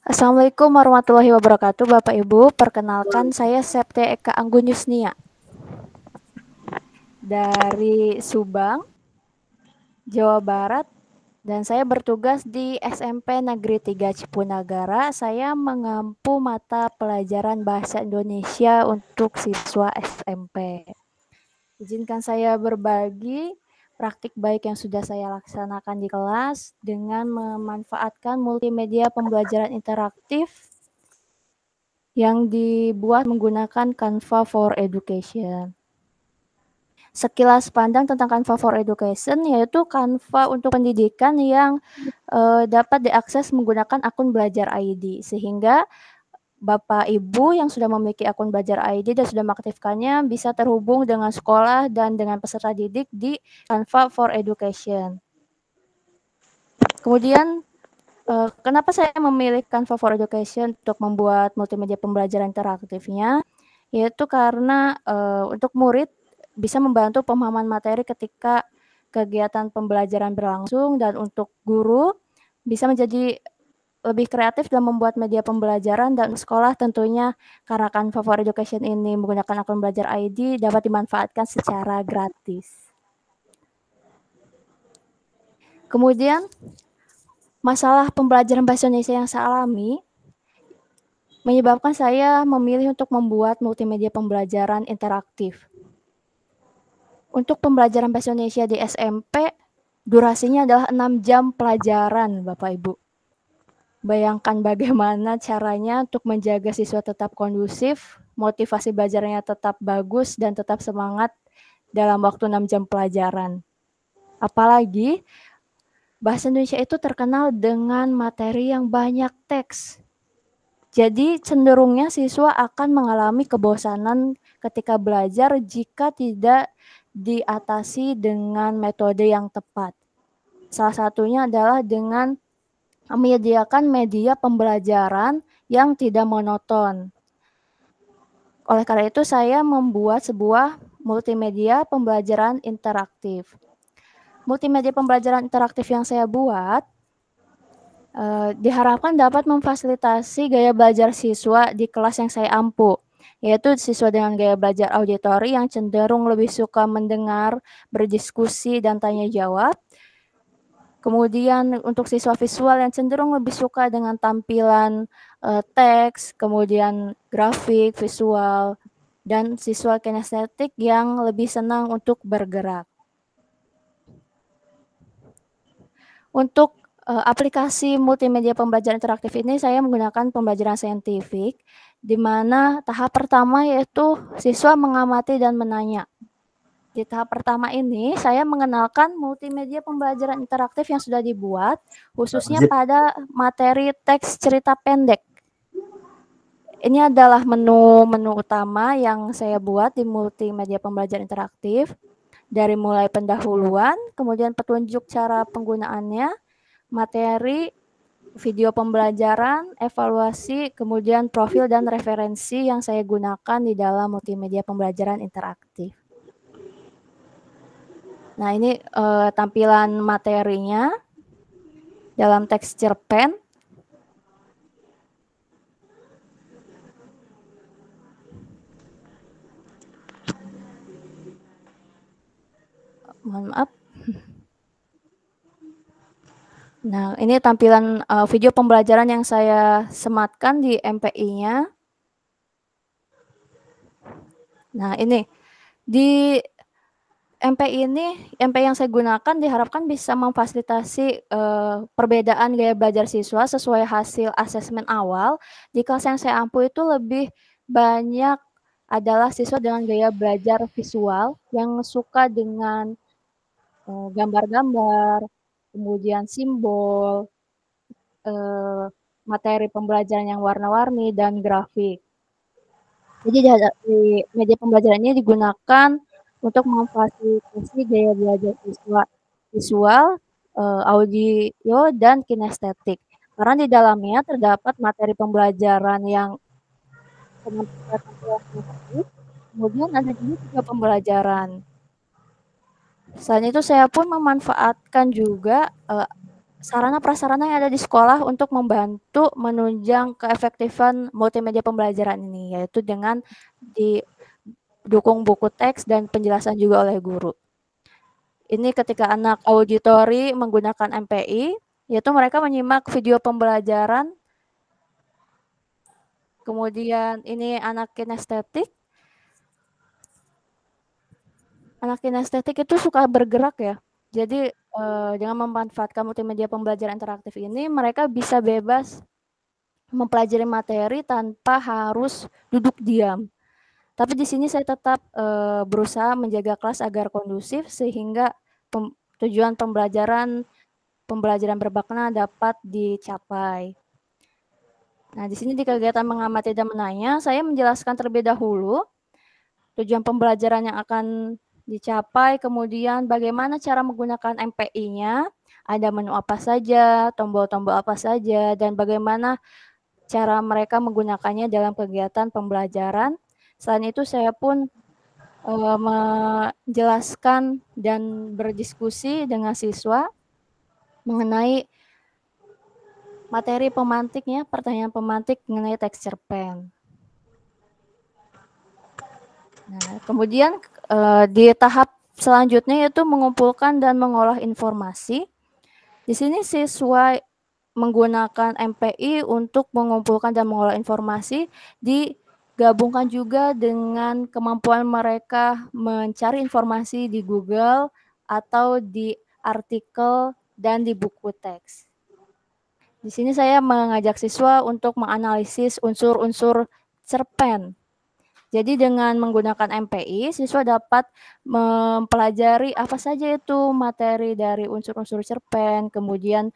Assalamualaikum warahmatullahi wabarakatuh, Bapak Ibu. Perkenalkan, saya Septe Eka Anggunusnia dari Subang, Jawa Barat, dan saya bertugas di SMP Negeri 3 Cipunagara. Saya mengampu mata pelajaran Bahasa Indonesia untuk siswa SMP. Izinkan saya berbagi praktik baik yang sudah saya laksanakan di kelas dengan memanfaatkan multimedia pembelajaran interaktif yang dibuat menggunakan Canva for Education. Sekilas pandang tentang Canva for Education, yaitu Canva untuk pendidikan yang dapat diakses menggunakan akun Belajar ID, sehingga Bapak Ibu yang sudah memiliki akun Belajar ID dan sudah mengaktifkannya bisa terhubung dengan sekolah dan dengan peserta didik di Canva for Education. Kemudian, kenapa saya memilih Canva for Education untuk membuat multimedia pembelajaran interaktifnya? Yaitu karena untuk murid bisa membantu pemahaman materi ketika kegiatan pembelajaran berlangsung, dan untuk guru bisa menjadi lebih kreatif dalam membuat media pembelajaran, dan sekolah tentunya karena Canva for Education ini menggunakan akun Belajar ID dapat dimanfaatkan secara gratis. Kemudian masalah pembelajaran bahasa Indonesia yang saya alami menyebabkan saya memilih untuk membuat multimedia pembelajaran interaktif. Untuk pembelajaran bahasa Indonesia di SMP, durasinya adalah 6 jam pelajaran, Bapak Ibu. Bayangkan bagaimana caranya untuk menjaga siswa tetap kondusif, motivasi belajarnya tetap bagus, dan tetap semangat dalam waktu 6 jam pelajaran. Apalagi, bahasa Indonesia itu terkenal dengan materi yang banyak teks. Jadi cenderungnya siswa akan mengalami kebosanan ketika belajar jika tidak diatasi dengan metode yang tepat. Salah satunya adalah dengan menyediakan media pembelajaran yang tidak monoton. Oleh karena itu, saya membuat sebuah multimedia pembelajaran interaktif. Multimedia pembelajaran interaktif yang saya buat diharapkan dapat memfasilitasi gaya belajar siswa di kelas yang saya ampu, yaitu siswa dengan gaya belajar auditori yang cenderung lebih suka mendengar, berdiskusi, dan tanya jawab. Kemudian untuk siswa visual yang cenderung lebih suka dengan tampilan teks, kemudian grafik, visual, dan siswa kinestetik yang lebih senang untuk bergerak. Untuk aplikasi multimedia pembelajaran interaktif ini saya menggunakan pembelajaran saintifik, di mana tahap pertama yaitu siswa mengamati dan menanya. Di tahap pertama ini saya mengenalkan multimedia pembelajaran interaktif yang sudah dibuat, khususnya pada materi teks cerita pendek. Ini adalah menu utama yang saya buat di multimedia pembelajaran interaktif, dari mulai pendahuluan, kemudian petunjuk cara penggunaannya, materi, video pembelajaran, evaluasi, kemudian profil dan referensi yang saya gunakan di dalam multimedia pembelajaran interaktif. Nah, ini tampilan materinya dalam teks cerpen. Mohon maaf. Nah, ini tampilan video pembelajaran yang saya sematkan di MPI-nya. Nah, ini di MPI yang saya gunakan diharapkan bisa memfasilitasi perbedaan gaya belajar siswa sesuai hasil asesmen awal. Di kelas yang saya ampu itu lebih banyak adalah siswa dengan gaya belajar visual yang suka dengan gambar-gambar, kemudian simbol, materi pembelajaran yang warna-warni, dan grafik. Jadi di media pembelajaran ini digunakan untuk memfasilitasi gaya belajar visual, audio, dan kinestetik. Karena di dalamnya terdapat materi pembelajaran yang kemudian ada juga pembelajaran. Selain itu saya pun memanfaatkan juga sarana prasarana yang ada di sekolah untuk membantu menunjang keefektifan multimedia pembelajaran ini, yaitu dengan didukung buku teks dan penjelasan juga oleh guru. Ini ketika anak auditori menggunakan MPI, yaitu mereka menyimak video pembelajaran. Kemudian ini anak kinestetik. Anak kinestetik itu suka bergerak ya. Jadi dengan memanfaatkan multimedia pembelajaran interaktif ini, mereka bisa bebas mempelajari materi tanpa harus duduk diam. Tapi di sini saya tetap berusaha menjaga kelas agar kondusif sehingga tujuan pembelajaran bermakna dapat dicapai. Nah, di sini di kegiatan mengamati dan menanya, saya menjelaskan terlebih dahulu tujuan pembelajaran yang akan dicapai, kemudian bagaimana cara menggunakan MPI-nya, ada menu apa saja, tombol-tombol apa saja, dan bagaimana cara mereka menggunakannya dalam kegiatan pembelajaran. Selain itu saya pun menjelaskan dan berdiskusi dengan siswa mengenai materi pemantiknya, pertanyaan pemantik mengenai teks cerpen. Nah, kemudian di tahap selanjutnya yaitu mengumpulkan dan mengolah informasi. Di sini siswa menggunakan MPI untuk mengumpulkan dan mengolah informasi, digabungkan juga dengan kemampuan mereka mencari informasi di Google atau di artikel dan di buku teks. Di sini saya mengajak siswa untuk menganalisis unsur-unsur cerpen. Jadi dengan menggunakan MPI, siswa dapat mempelajari apa saja itu materi dari unsur-unsur cerpen. Kemudian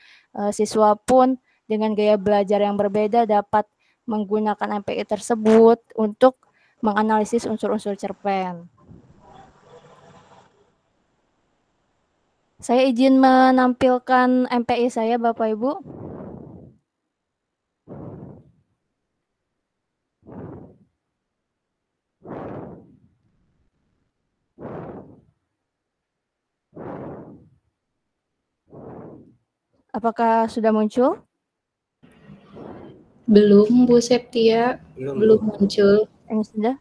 siswa pun dengan gaya belajar yang berbeda dapat menggunakan MPI tersebut untuk menganalisis unsur-unsur cerpen. Saya izin menampilkan MPI saya, Bapak Ibu. Apakah sudah muncul? Belum, Bu Septia. Belum muncul. Ini sudah?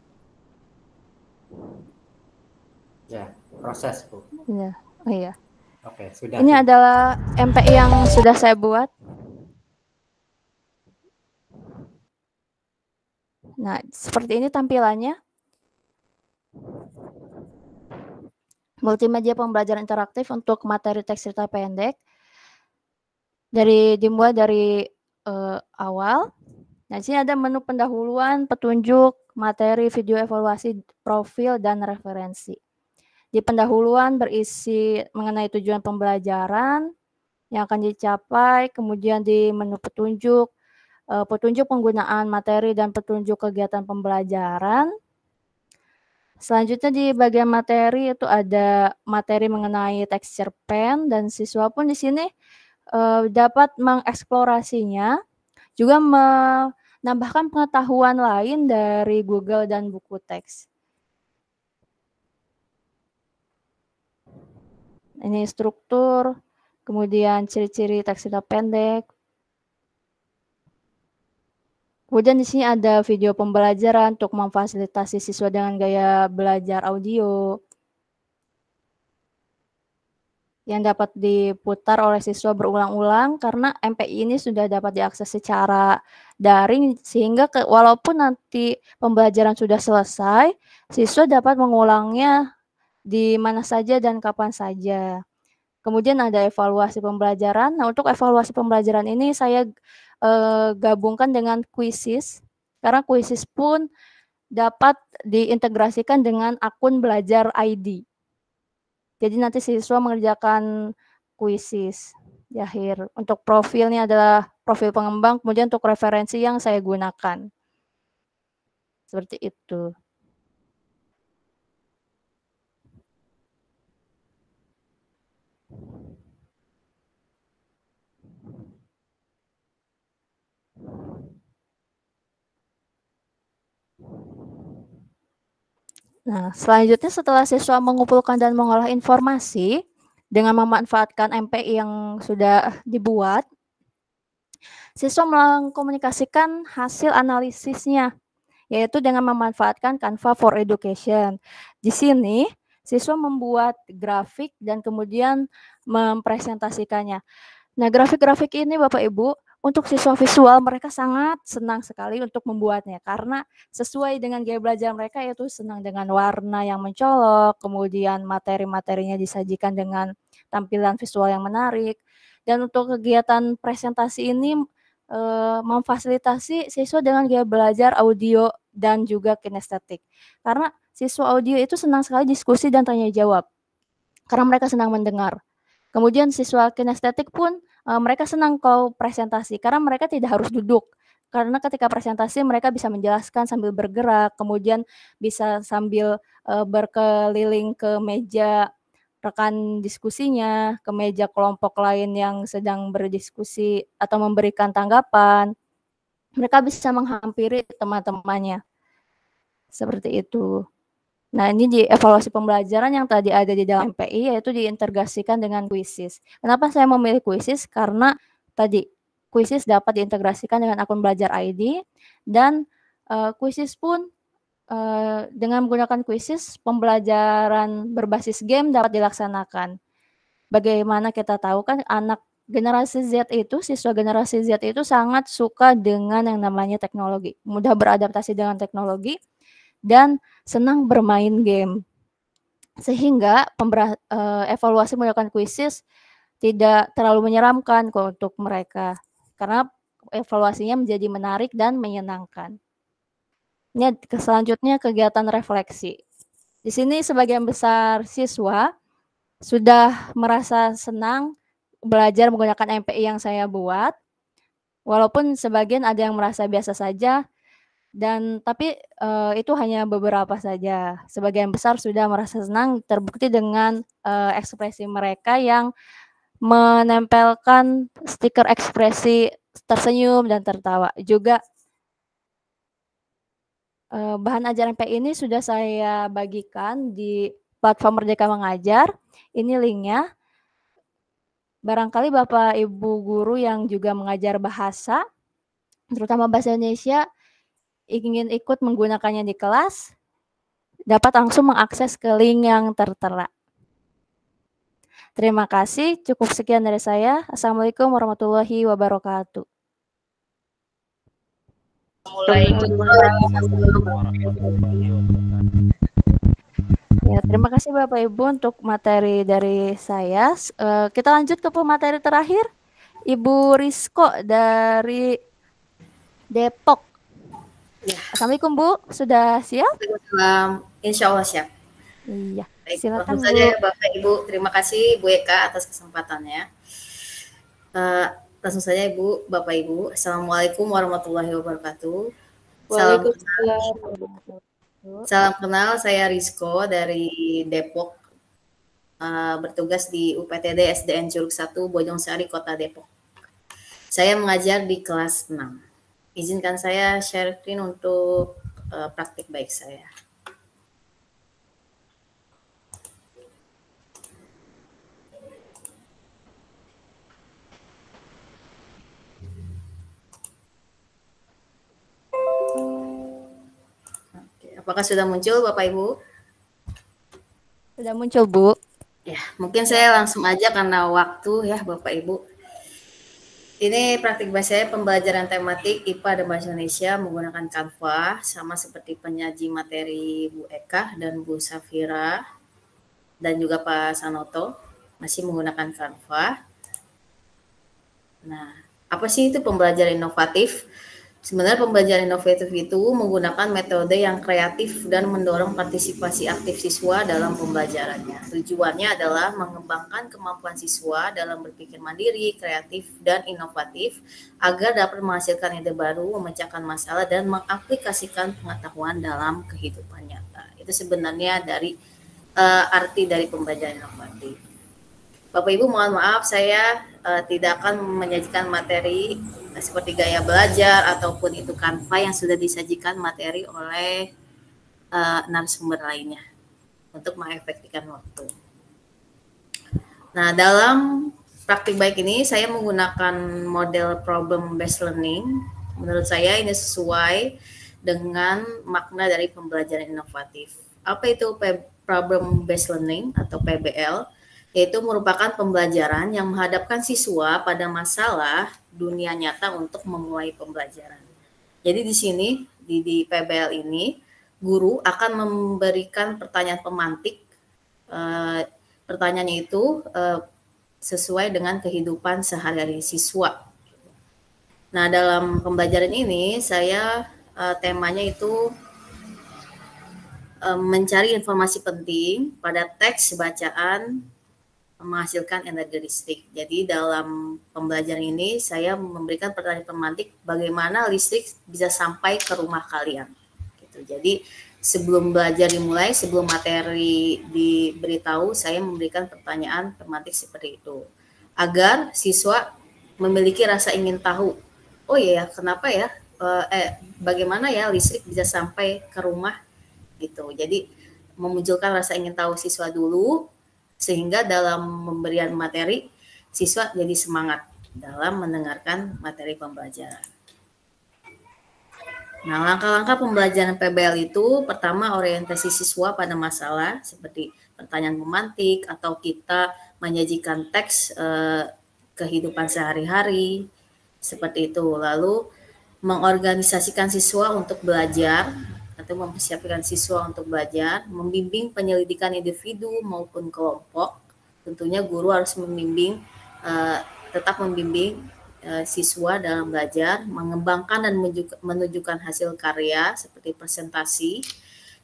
Ya, proses, Bu. Ya, oh iya. Oke, sudah. Ini adalah MPI yang sudah saya buat. Nah, seperti ini tampilannya. Multimedia pembelajaran interaktif untuk materi teks cerita pendek. Dimulai dari awal. Nah, di sini ada menu pendahuluan, petunjuk, materi, video evaluasi, profil, dan referensi. Di pendahuluan berisi mengenai tujuan pembelajaran yang akan dicapai, kemudian di menu petunjuk, petunjuk penggunaan materi dan petunjuk kegiatan pembelajaran. Selanjutnya di bagian materi itu ada materi mengenai teks cerpen dan siswa pun di sini dapat mengeksplorasinya, juga menambahkan pengetahuan lain dari Google dan buku teks. Ini struktur, kemudian ciri-ciri teks cerita pendek. Kemudian di sini ada video pembelajaran untuk memfasilitasi siswa dengan gaya belajar audio. yang dapat diputar oleh siswa berulang-ulang karena MPI ini sudah dapat diakses secara daring sehingga walaupun nanti pembelajaran sudah selesai, siswa dapat mengulangnya di mana saja dan kapan saja. Kemudian ada evaluasi pembelajaran. Nah, untuk evaluasi pembelajaran ini saya gabungkan dengan Quizzes karena Quizzes pun dapat diintegrasikan dengan akun belajar ID. Jadi nanti siswa mengerjakan Quizzes di akhir. Untuk profilnya adalah profil pengembang, kemudian untuk referensi yang saya gunakan. Seperti itu. Nah, selanjutnya setelah siswa mengumpulkan dan mengolah informasi dengan memanfaatkan MPI yang sudah dibuat, siswa mengkomunikasikan hasil analisisnya, yaitu dengan memanfaatkan Canva for Education. Di sini, siswa membuat grafik dan kemudian mempresentasikannya. Nah, grafik-grafik ini Bapak Ibu, untuk siswa visual mereka sangat senang sekali untuk membuatnya karena sesuai dengan gaya belajar mereka, yaitu senang dengan warna yang mencolok, kemudian materi-materinya disajikan dengan tampilan visual yang menarik. Dan untuk kegiatan presentasi ini memfasilitasi siswa dengan gaya belajar audio dan juga kinestetik. Karena siswa audio itu senang sekali diskusi dan tanya jawab karena mereka senang mendengar. Kemudian siswa kinestetik pun mereka senang kalau presentasi karena mereka tidak harus duduk. Karena ketika presentasi mereka bisa menjelaskan sambil bergerak, kemudian bisa sambil berkeliling ke meja rekan diskusinya, ke meja kelompok lain yang sedang berdiskusi atau memberikan tanggapan. Mereka bisa menghampiri teman-temannya. Seperti itu. Nah, ini di evaluasi pembelajaran yang tadi ada di dalam MPI, yaitu diintegrasikan dengan Quizzes. Kenapa saya memilih Quizzes? Karena tadi Quizzes dapat diintegrasikan dengan akun belajar ID dan Quizzes pun dengan menggunakan Quizzes pembelajaran berbasis game dapat dilaksanakan. Bagaimana kita tahu kan anak generasi Z itu, siswa generasi Z itu sangat suka dengan yang namanya teknologi, mudah beradaptasi dengan teknologi dan senang bermain game. Sehingga evaluasi menggunakan Quizzes tidak terlalu menyeramkan untuk mereka karena evaluasinya menjadi menarik dan menyenangkan. Ini selanjutnya kegiatan refleksi. Di sini sebagian besar siswa sudah merasa senang belajar menggunakan MPI yang saya buat, walaupun sebagian ada yang merasa biasa saja, tapi itu hanya beberapa saja. Sebagian besar sudah merasa senang, terbukti dengan ekspresi mereka yang menempelkan stiker ekspresi tersenyum dan tertawa. Juga bahan ajaran MPI ini sudah saya bagikan di platform Merdeka Mengajar. Ini linknya. Barangkali Bapak Ibu guru yang juga mengajar bahasa, terutama bahasa Indonesia, ingin ikut menggunakannya di kelas, dapat langsung mengakses ke link yang tertera. Terima kasih, cukup sekian dari saya. Assalamualaikum warahmatullahi wabarakatuh. Ya, terima kasih Bapak Ibu untuk materi dari saya. Kita lanjut ke pemateri terakhir, Ibu Rizko dari Depok. Ya. Assalamualaikum Bu, sudah siap? Waalaikumsalam, insya Allah siap. Iya, baik, silakan Bu. saja Bapak Ibu, terima kasih Bu Eka atas kesempatannya. Langsung saja Ibu, Bapak Ibu, Assalamualaikum warahmatullahi wabarakatuh. Salam kenal, saya Rizko dari Depok, bertugas di UPTD SDN Curug 1 Bojongsari, Kota Depok. Saya mengajar di kelas 6. Izinkan saya share screen untuk praktik baik saya. Apakah sudah muncul Bapak Ibu? Sudah muncul Bu. Ya, mungkin saya langsung aja karena waktu ya Bapak Ibu. Ini praktik bahasa saya pembelajaran tematik IPA dan Bahasa Indonesia menggunakan Canva, sama seperti penyaji materi Bu Eka dan Bu Safira, dan juga Pak Sanoto, masih menggunakan Canva. Nah, apa sih itu pembelajaran inovatif? Sebenarnya pembelajaran inovatif itu menggunakan metode yang kreatif dan mendorong partisipasi aktif siswa dalam pembelajarannya. Tujuannya adalah mengembangkan kemampuan siswa dalam berpikir mandiri, kreatif, dan inovatif agar dapat menghasilkan ide baru, memecahkan masalah, dan mengaplikasikan pengetahuan dalam kehidupan nyata. Itu sebenarnya dari arti dari pembelajaran inovatif. Bapak Ibu mohon maaf saya tidak akan menyajikan materi seperti gaya belajar ataupun itu Canva yang sudah disajikan materi oleh narasumber lainnya untuk mengefektifkan waktu. Nah, dalam praktik baik ini saya menggunakan model problem based learning. Menurut saya ini sesuai dengan makna dari pembelajaran inovatif. Apa itu problem based learning atau PBL? Yaitu merupakan pembelajaran yang menghadapkan siswa pada masalah dunia nyata untuk memulai pembelajaran. Jadi di sini, di PBL ini, guru akan memberikan pertanyaan pemantik. Pertanyaannya itu sesuai dengan kehidupan sehari-hari siswa. Nah, dalam pembelajaran ini, saya temanya itu mencari informasi penting pada teks bacaan menghasilkan energi listrik. Jadi dalam pembelajaran ini saya memberikan pertanyaan pemantik bagaimana listrik bisa sampai ke rumah kalian. Gitu. Jadi sebelum belajar dimulai, sebelum materi diberitahu, saya memberikan pertanyaan pemantik seperti itu agar siswa memiliki rasa ingin tahu. Oh iya, kenapa ya? Bagaimana ya listrik bisa sampai ke rumah? Gitu. Jadi memunculkan rasa ingin tahu siswa dulu, sehingga dalam pemberian materi siswa jadi semangat dalam mendengarkan materi pembelajaran. Nah, langkah-langkah pembelajaran PBL itu pertama orientasi siswa pada masalah seperti pertanyaan pemantik atau kita menyajikan teks kehidupan sehari-hari seperti itu. Lalu mengorganisasikan siswa untuk belajar atau mempersiapkan siswa untuk belajar, membimbing penyelidikan individu maupun kelompok. Tentunya guru harus membimbing, tetap membimbing siswa dalam belajar, mengembangkan dan menunjukkan hasil karya seperti presentasi,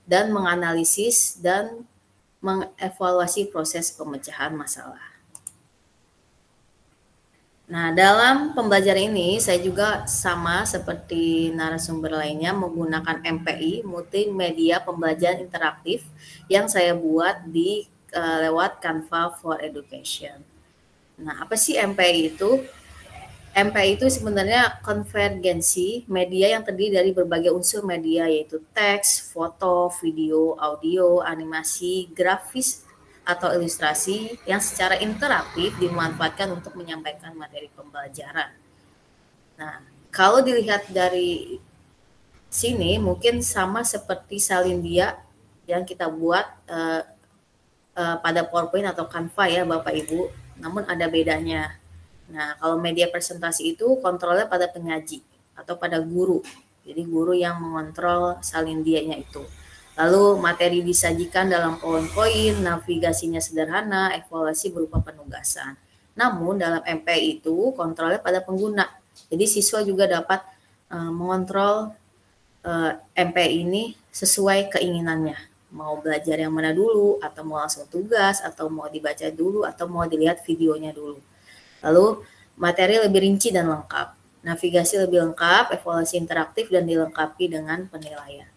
dan menganalisis dan mengevaluasi proses pemecahan masalah. Nah, dalam pembelajaran ini saya juga sama seperti narasumber lainnya menggunakan MPI, Multimedia Pembelajaran Interaktif, yang saya buat di lewat Canva for Education. Nah, apa sih MPI itu? MPI itu sebenarnya konvergensi media yang terdiri dari berbagai unsur media, yaitu teks, foto, video, audio, animasi, grafis, atau ilustrasi yang secara interaktif dimanfaatkan untuk menyampaikan materi pembelajaran. Nah, kalau dilihat dari sini mungkin sama seperti Salindia yang kita buat pada PowerPoint atau Canva ya Bapak Ibu, namun ada bedanya. Nah, kalau media presentasi itu kontrolnya pada penyaji atau pada guru. Jadi guru yang mengontrol Salindianya itu. Lalu materi disajikan dalam PowerPoint, navigasinya sederhana, evaluasi berupa penugasan. Namun dalam MPI itu kontrolnya pada pengguna. Jadi siswa juga dapat mengontrol MPI ini sesuai keinginannya. Mau belajar yang mana dulu, atau mau langsung tugas, atau mau dibaca dulu, atau mau dilihat videonya dulu. Lalu materi lebih rinci dan lengkap. Navigasi lebih lengkap, evaluasi interaktif, dan dilengkapi dengan penilaian.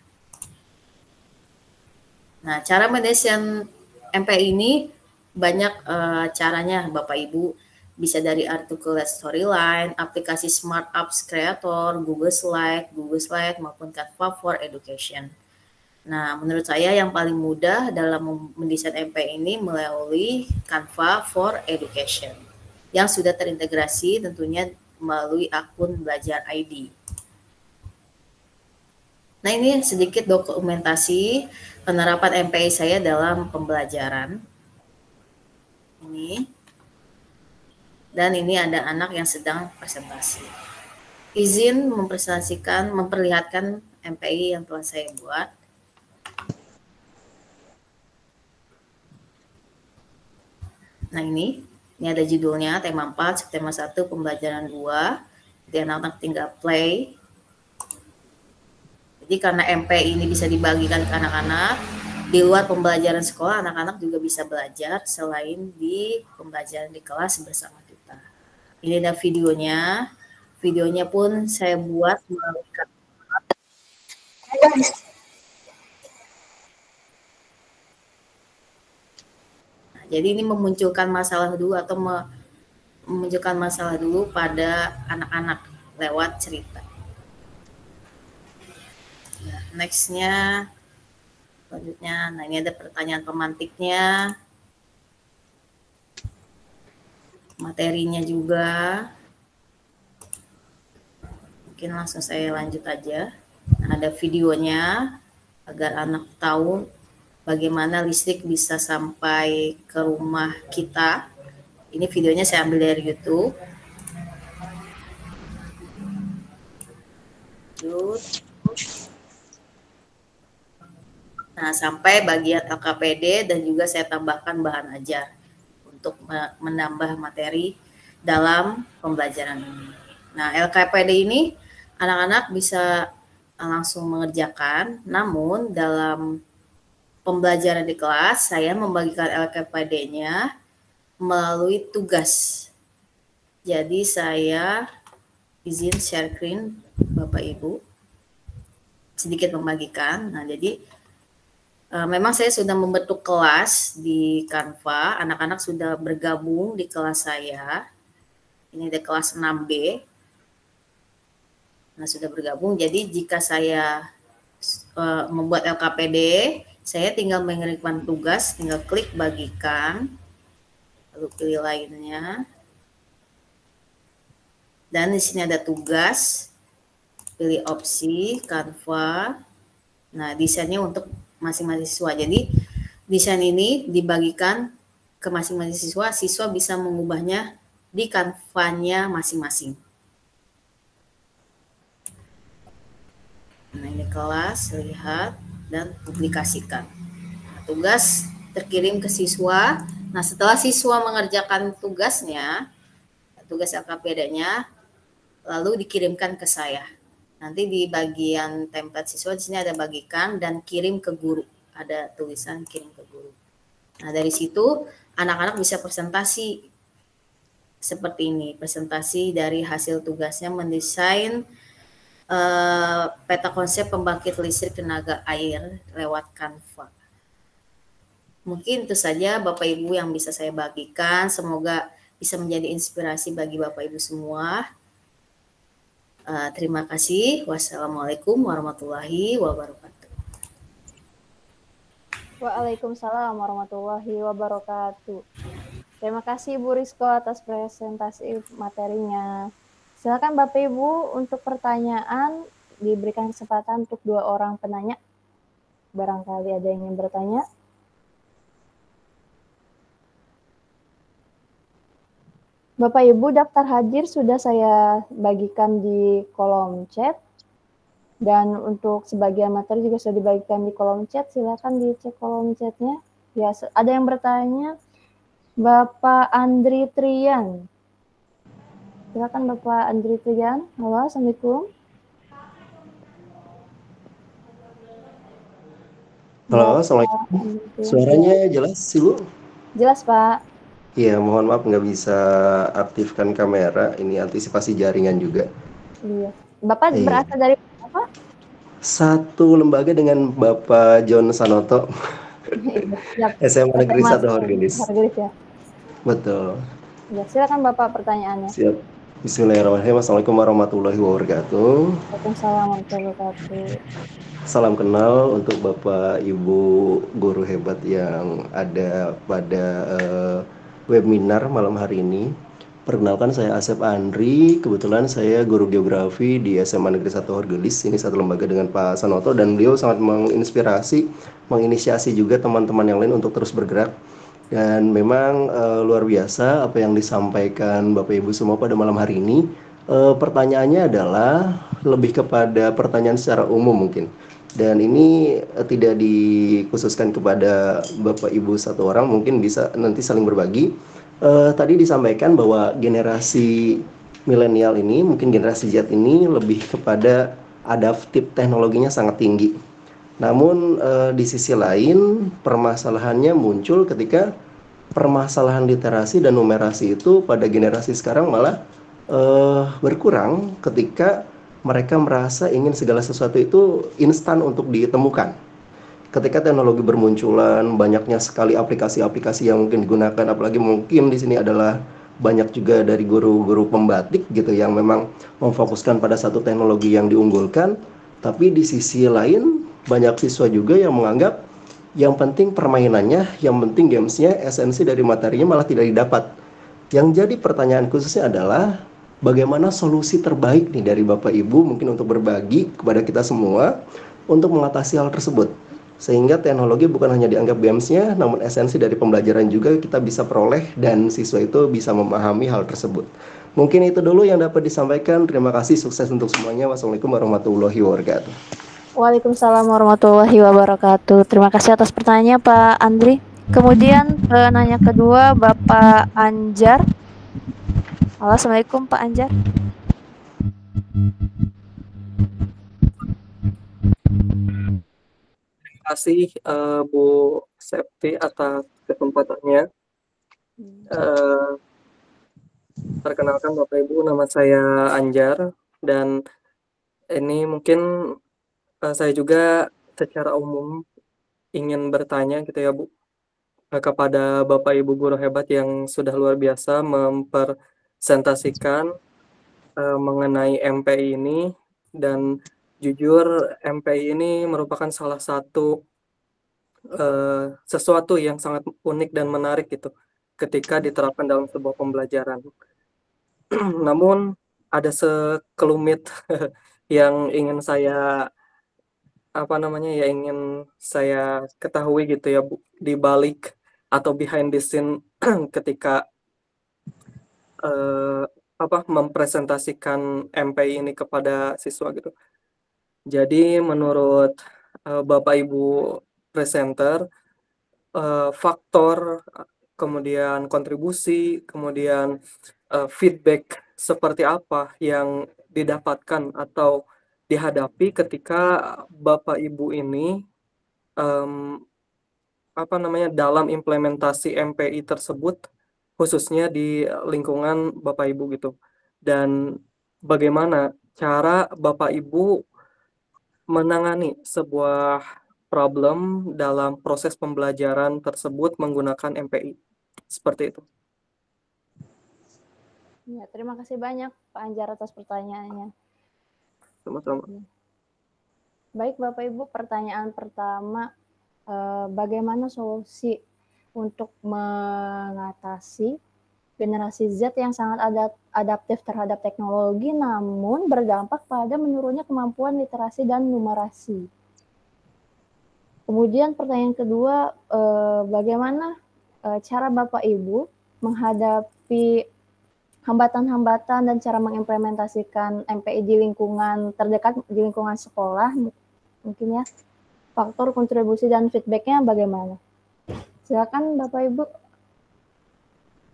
Nah, cara mendesain MPI ini banyak caranya Bapak Ibu. Bisa dari articulate storyline, aplikasi Smart Apps Creator, Google Slide, maupun Canva for Education. Nah, menurut saya yang paling mudah dalam mendesain MPI ini melalui Canva for Education yang sudah terintegrasi tentunya melalui akun Belajar ID. Nah, ini sedikit dokumentasi penerapan MPI saya dalam pembelajaran. ini. Dan ini ada anak yang sedang presentasi. Izin memperlihatkan MPI yang telah saya buat. Nah ini ada judulnya, tema 4, tema 1, pembelajaran 2. Jadi anak-anak tinggal play. Jadi karena MPI ini bisa dibagikan ke anak-anak, di luar pembelajaran sekolah, anak-anak juga bisa belajar selain di pembelajaran di kelas bersama kita. Ini ada videonya. Videonya pun saya buat melalui jadi ini memunculkan masalah dulu atau memunculkan masalah dulu pada anak-anak lewat cerita. Nah, next-nya, selanjutnya, nah ini ada pertanyaan pemantiknya, materinya juga. Mungkin langsung saya lanjut aja. Nah, ada videonya agar anak tahu bagaimana listrik bisa sampai ke rumah kita. Ini videonya saya ambil dari YouTube. Nah, sampai bagian LKPD dan juga saya tambahkan bahan ajar untuk menambah materi dalam pembelajaran ini. Nah, LKPD ini anak-anak bisa langsung mengerjakan, namun dalam pembelajaran di kelas, saya membagikan LKPD-nya melalui tugas. Jadi saya izin share screen Bapak Ibu, sedikit membagikan. Nah, jadi memang saya sudah membentuk kelas di Canva, anak-anak sudah bergabung di kelas saya. Ini ada kelas 6B. Nah, sudah bergabung. Jadi jika saya membuat LKPD, saya tinggal mengirimkan tugas, tinggal klik bagikan, lalu pilih lainnya. Dan di sini ada tugas, pilih opsi, Canva. Nah, desainnya untuk masing-masing siswa. Jadi desain ini dibagikan ke masing-masing siswa, siswa bisa mengubahnya di Canva-nya masing-masing. Nah, ini kelas, lihat, dan publikasikan. Nah, tugas terkirim ke siswa. Nah, setelah siswa mengerjakan tugasnya, tugas LKPD-nya, lalu dikirimkan ke saya. Nanti di bagian template siswa, di sini ada bagikan dan kirim ke guru. Ada tulisan kirim ke guru. Nah, dari situ anak-anak bisa presentasi seperti ini. Presentasi dari hasil tugasnya mendesain peta konsep pembangkit listrik tenaga air lewat Canva. Mungkin itu saja Bapak Ibu yang bisa saya bagikan. Semoga bisa menjadi inspirasi bagi Bapak Ibu semua. Terima kasih. Wassalamualaikum warahmatullahi wabarakatuh. Waalaikumsalam warahmatullahi wabarakatuh. Terima kasih Bu Rizko atas presentasi materinya. Silakan Bapak Ibu untuk pertanyaan, diberikan kesempatan untuk 2 orang penanya. Barangkali ada yang ingin bertanya. Bapak Ibu, daftar hadir sudah saya bagikan di kolom chat. Dan untuk sebagian materi juga sudah dibagikan di kolom chat. Silakan dicek kolom chatnya. Ya, ada yang bertanya, Bapak Andri Trian. Silakan Bapak Andri Trian. Halo, Assalamualaikum. Halo, Assalamualaikum. Suaranya jelas, Ibu? Jelas, Pak. Iya, mohon maaf nggak bisa aktifkan kamera. Ini antisipasi jaringan juga. Iya. Bapak berasal dari apa? Satu lembaga dengan Bapak John Sanoto. SMA Negeri 1 Horgelis. Ya. Betul. Ya, silakan Bapak pertanyaannya. Siap. Bismillahirrahmanirrahim. Assalamualaikum warahmatullahi wabarakatuh. Waalaikumsalam warahmatullahi wabarakatuh. Salam kenal untuk Bapak Ibu guru hebat yang ada pada webinar malam hari ini. Perkenalkan, saya Asep Andri. Kebetulan saya guru geografi di SMA Negeri 1 Horgelis. Ini satu lembaga dengan Pak Sanoto, dan beliau sangat menginspirasi, menginisiasi juga teman-teman yang lain untuk terus bergerak Dan memang luar biasa apa yang disampaikan Bapak Ibu semua pada malam hari ini. Pertanyaannya adalah lebih kepada pertanyaan secara umum mungkin. Dan ini tidak dikhususkan kepada Bapak Ibu satu orang, mungkin bisa nanti saling berbagi. Tadi disampaikan bahwa generasi milenial ini, mungkin generasi Z ini lebih kepada adaptif teknologinya sangat tinggi. Namun di sisi lain permasalahannya muncul ketika permasalahan literasi dan numerasi itu pada generasi sekarang malah berkurang ketika mereka merasa ingin segala sesuatu itu instan untuk ditemukan. Ketika teknologi bermunculan, banyaknya sekali aplikasi-aplikasi yang mungkin digunakan, apalagi mungkin di sini adalah banyak juga dari guru-guru pembatik gitu yang memang memfokuskan pada satu teknologi yang diunggulkan, tapi di sisi lain banyak siswa juga yang menganggap yang penting permainannya, yang penting gamesnya, esensi dari materinya malah tidak didapat. Yang jadi pertanyaan khususnya adalah bagaimana solusi terbaik nih dari Bapak Ibu mungkin untuk berbagi kepada kita semua untuk mengatasi hal tersebut. Sehingga teknologi bukan hanya dianggap gamesnya, namun esensi dari pembelajaran juga kita bisa peroleh dan siswa itu bisa memahami hal tersebut. Mungkin itu dulu yang dapat disampaikan. Terima kasih, sukses untuk semuanya. Wassalamualaikum warahmatullahi wabarakatuh. Waalaikumsalam warahmatullahi wabarakatuh. Terima kasih atas pertanyaannya Pak Andri. Kemudian penanya kedua Bapak Anjar. Halo, Assalamualaikum Pak Anjar. Terima kasih Bu Septi atas kesempatannya. Perkenalkan Bapak Ibu, nama saya Anjar dan ini mungkin saya juga secara umum ingin bertanya gitu ya Bu kepada Bapak Ibu guru hebat yang sudah luar biasa mempresentasikan mengenai MPI ini, dan jujur MPI ini merupakan salah satu sesuatu yang sangat unik dan menarik gitu ketika diterapkan dalam sebuah pembelajaran. Namun ada sekelumit yang ingin saya ingin saya ketahui gitu ya Bu, di balik atau behind the scene ketika mempresentasikan MPI ini kepada siswa gitu. Jadi menurut Bapak Ibu presenter, faktor, kemudian kontribusi, kemudian feedback seperti apa yang didapatkan atau dihadapi ketika Bapak Ibu ini dalam implementasi MPI tersebut, khususnya di lingkungan Bapak Ibu gitu. Dan bagaimana cara Bapak Ibu menangani sebuah problem dalam proses pembelajaran tersebut menggunakan MPI. Seperti itu. Ya, terima kasih banyak Pak Anjar atas pertanyaannya. Sama-sama. Baik Bapak Ibu, pertanyaan pertama, bagaimana solusi untuk mengatasi generasi Z yang sangat adaptif terhadap teknologi namun berdampak pada menurunnya kemampuan literasi dan numerasi. Kemudian pertanyaan kedua, bagaimana cara Bapak Ibu menghadapi hambatan-hambatan dan cara mengimplementasikan MPI di lingkungan terdekat, di lingkungan sekolah, mungkin ya, faktor kontribusi dan feedbacknya bagaimana? Silakan Bapak Ibu.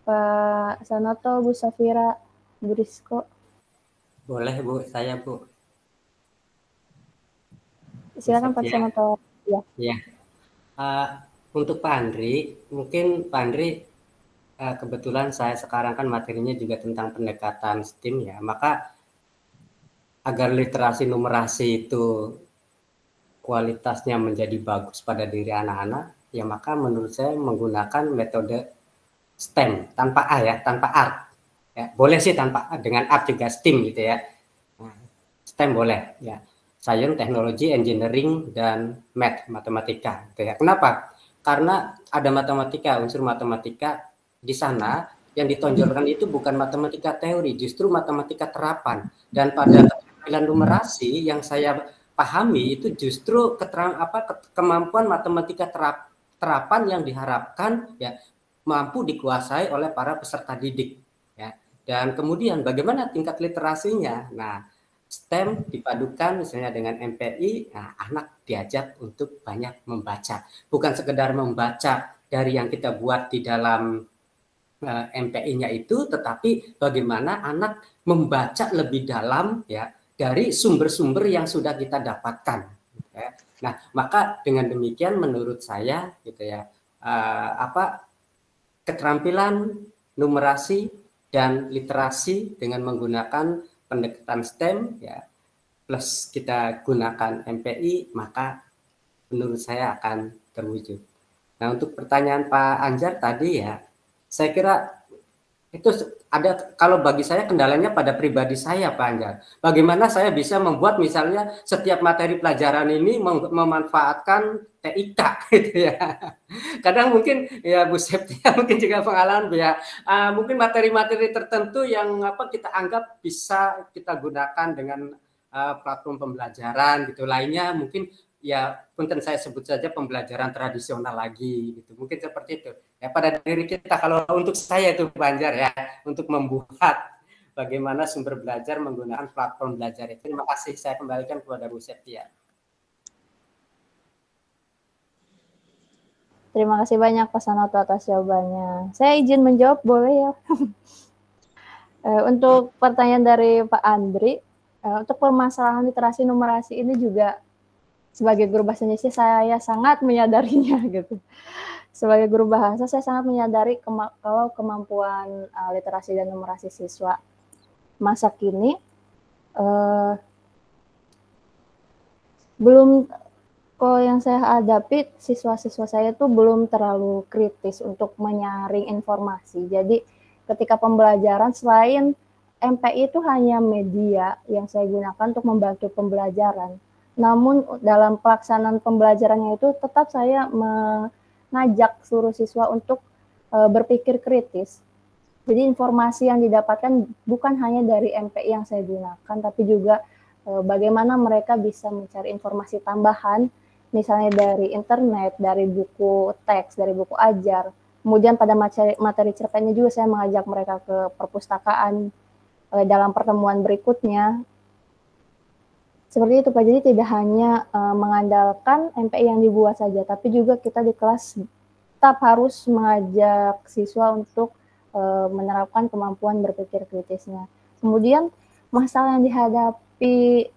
Pak Sanoto, Bu Safira, Bu Rizko. Boleh Bu, saya Bu. Silakan Pak Sanoto. Ya. Untuk Pak Andri, mungkin Pak Andri kebetulan saya sekarang kan materinya juga tentang pendekatan STEAM ya, maka agar literasi numerasi itu kualitasnya menjadi bagus pada diri anak-anak, ya maka menurut saya menggunakan metode STEM tanpa A ya, tanpa art. Ya, boleh sih tanpa A, dengan art juga STEAM gitu ya. Nah, STEM boleh ya. Science, Technology, Engineering, dan Math, matematika. Gitu ya. Kenapa? Karena ada matematika, unsur matematika di sana yang ditonjolkan itu bukan matematika teori, justru matematika terapan. Dan pada keterampilan numerasi yang saya pahami itu justru kemampuan matematika terapan yang diharapkan ya mampu dikuasai oleh para peserta didik. Ya. Dan kemudian bagaimana tingkat literasinya? Nah, STEM dipadukan misalnya dengan MPI, nah, anak diajak untuk banyak membaca. Bukan sekedar membaca dari yang kita buat di dalam MPI-nya itu, tetapi bagaimana anak membaca lebih dalam ya dari sumber-sumber yang sudah kita dapatkan. Ya. Nah, maka dengan demikian menurut saya gitu ya, keterampilan numerasi dan literasi dengan menggunakan pendekatan STEM ya plus kita gunakan MPI, maka menurut saya akan terwujud. Nah, untuk pertanyaan Pak Anjar tadi ya, saya kira itu ada, kalau bagi saya kendalanya pada pribadi saya Pak Anjar. Bagaimana saya bisa membuat misalnya setiap materi pelajaran ini memanfaatkan TIK gitu ya. Kadang mungkin ya Bu Septia mungkin juga pengalaman ya, mungkin materi-materi tertentu yang kita anggap bisa kita gunakan dengan platform pembelajaran gitu, lainnya mungkin ya punten saya sebut saja pembelajaran tradisional lagi gitu, mungkin seperti itu ya pada diri kita. Kalau untuk saya itu Banjar ya, untuk membuat bagaimana sumber belajar menggunakan platform belajar itu. Terima kasih, saya kembalikan kepada Bu Septia. Terima kasih banyak Pak Sanoto atas jawabannya. Saya izin menjawab, boleh ya? Untuk pertanyaan dari Pak Andri, untuk permasalahan literasi numerasi ini juga sebagai guru bahasa Indonesia saya sangat menyadarinya gitu. Sebagai guru bahasa saya sangat menyadari kalau kemampuan literasi dan numerasi siswa masa kini belum, kalau yang saya hadapi siswa-siswa saya tuh belum terlalu kritis untuk menyaring informasi. Jadi ketika pembelajaran, selain MPI itu hanya media yang saya gunakan untuk membantu pembelajaran, namun dalam pelaksanaan pembelajarannya itu tetap saya mengajak seluruh siswa untuk berpikir kritis. Jadi informasi yang didapatkan bukan hanya dari MPI yang saya gunakan, tapi juga bagaimana mereka bisa mencari informasi tambahan, misalnya dari internet, dari buku teks, dari buku ajar. Kemudian pada materi cerpennya juga saya mengajak mereka ke perpustakaan dalam pertemuan berikutnya. Seperti itu Pak, jadi tidak hanya mengandalkan MPI yang dibuat saja, tapi juga kita di kelas tetap harus mengajak siswa untuk menerapkan kemampuan berpikir kritisnya. Kemudian masalah yang dihadapi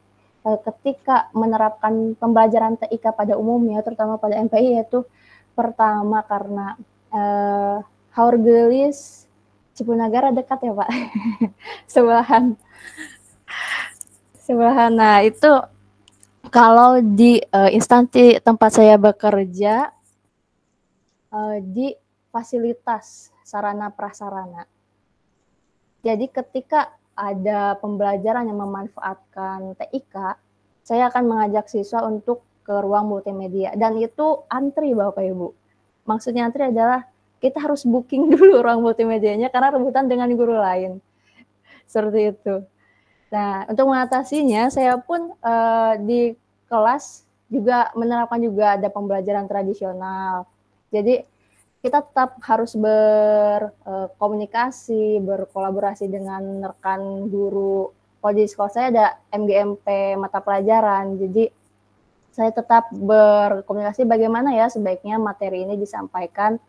ketika menerapkan pembelajaran TIK pada umumnya, terutama pada MPI, yaitu pertama karena Haurgelis Cipunagara dekat ya Pak, sebelahan. Nah itu kalau di instansi tempat saya bekerja di fasilitas sarana prasarana. Jadi ketika ada pembelajaran yang memanfaatkan TIK, saya akan mengajak siswa untuk ke ruang multimedia, dan itu antri Bapak Ibu. Maksudnya antri adalah kita harus booking dulu ruang multimedianya karena rebutan dengan guru lain. Seperti itu. Nah, untuk mengatasinya saya pun di kelas juga menerapkan juga ada pembelajaran tradisional. Jadi kita tetap harus berkomunikasi, berkolaborasi dengan rekan guru. Kalau di sekolah saya ada MGMP mata pelajaran, jadi saya tetap berkomunikasi bagaimana ya sebaiknya materi ini disampaikan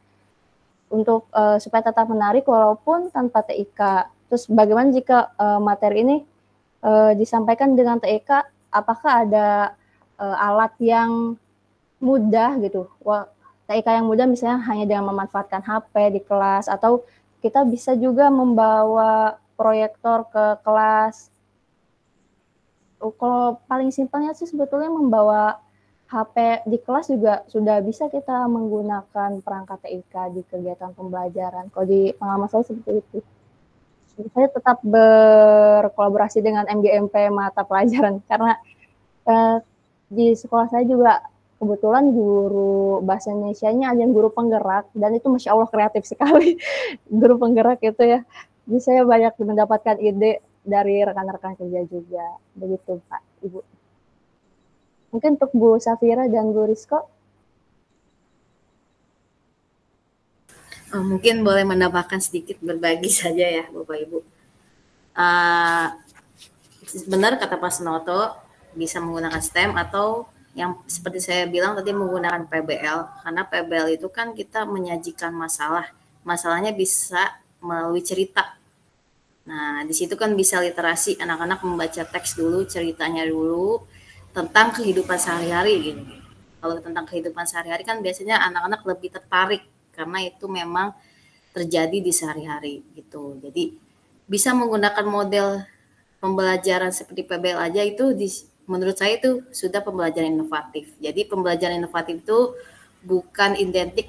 untuk supaya tetap menarik walaupun tanpa TIK. Terus bagaimana jika materi ini disampaikan dengan TIK, apakah ada alat yang mudah gitu? TIK yang mudah misalnya hanya dengan memanfaatkan HP di kelas, atau kita bisa juga membawa proyektor ke kelas. Kalau paling simpelnya sih sebetulnya membawa HP di kelas juga sudah bisa kita menggunakan perangkat TIK di kegiatan pembelajaran. Kalau di pengalaman saya seperti itu. Jadi saya tetap berkolaborasi dengan MGMP mata pelajaran karena di sekolah saya juga kebetulan guru bahasa Indonesianya ada yang guru penggerak, dan itu Masya Allah kreatif sekali guru penggerak itu ya. Jadi saya banyak mendapatkan ide dari rekan-rekan kerja juga. Begitu Pak, Ibu. Mungkin untuk Bu Safira dan Bu Rizko. Mungkin boleh menambahkan sedikit, berbagi saja ya Bapak Ibu. Benar kata Pak Senoto, bisa menggunakan STEM atau yang seperti saya bilang tadi menggunakan PBL, karena PBL itu kan kita menyajikan masalahnya bisa melalui cerita. Nah, di situ kan bisa literasi, anak-anak membaca teks dulu, ceritanya dulu tentang kehidupan sehari-hari gitu. Kalau tentang kehidupan sehari-hari kan biasanya anak-anak lebih tertarik karena itu memang terjadi di sehari-hari gitu. Jadi bisa menggunakan model pembelajaran seperti PBL aja itu menurut saya itu sudah pembelajaran inovatif. Jadi pembelajaran inovatif itu bukan identik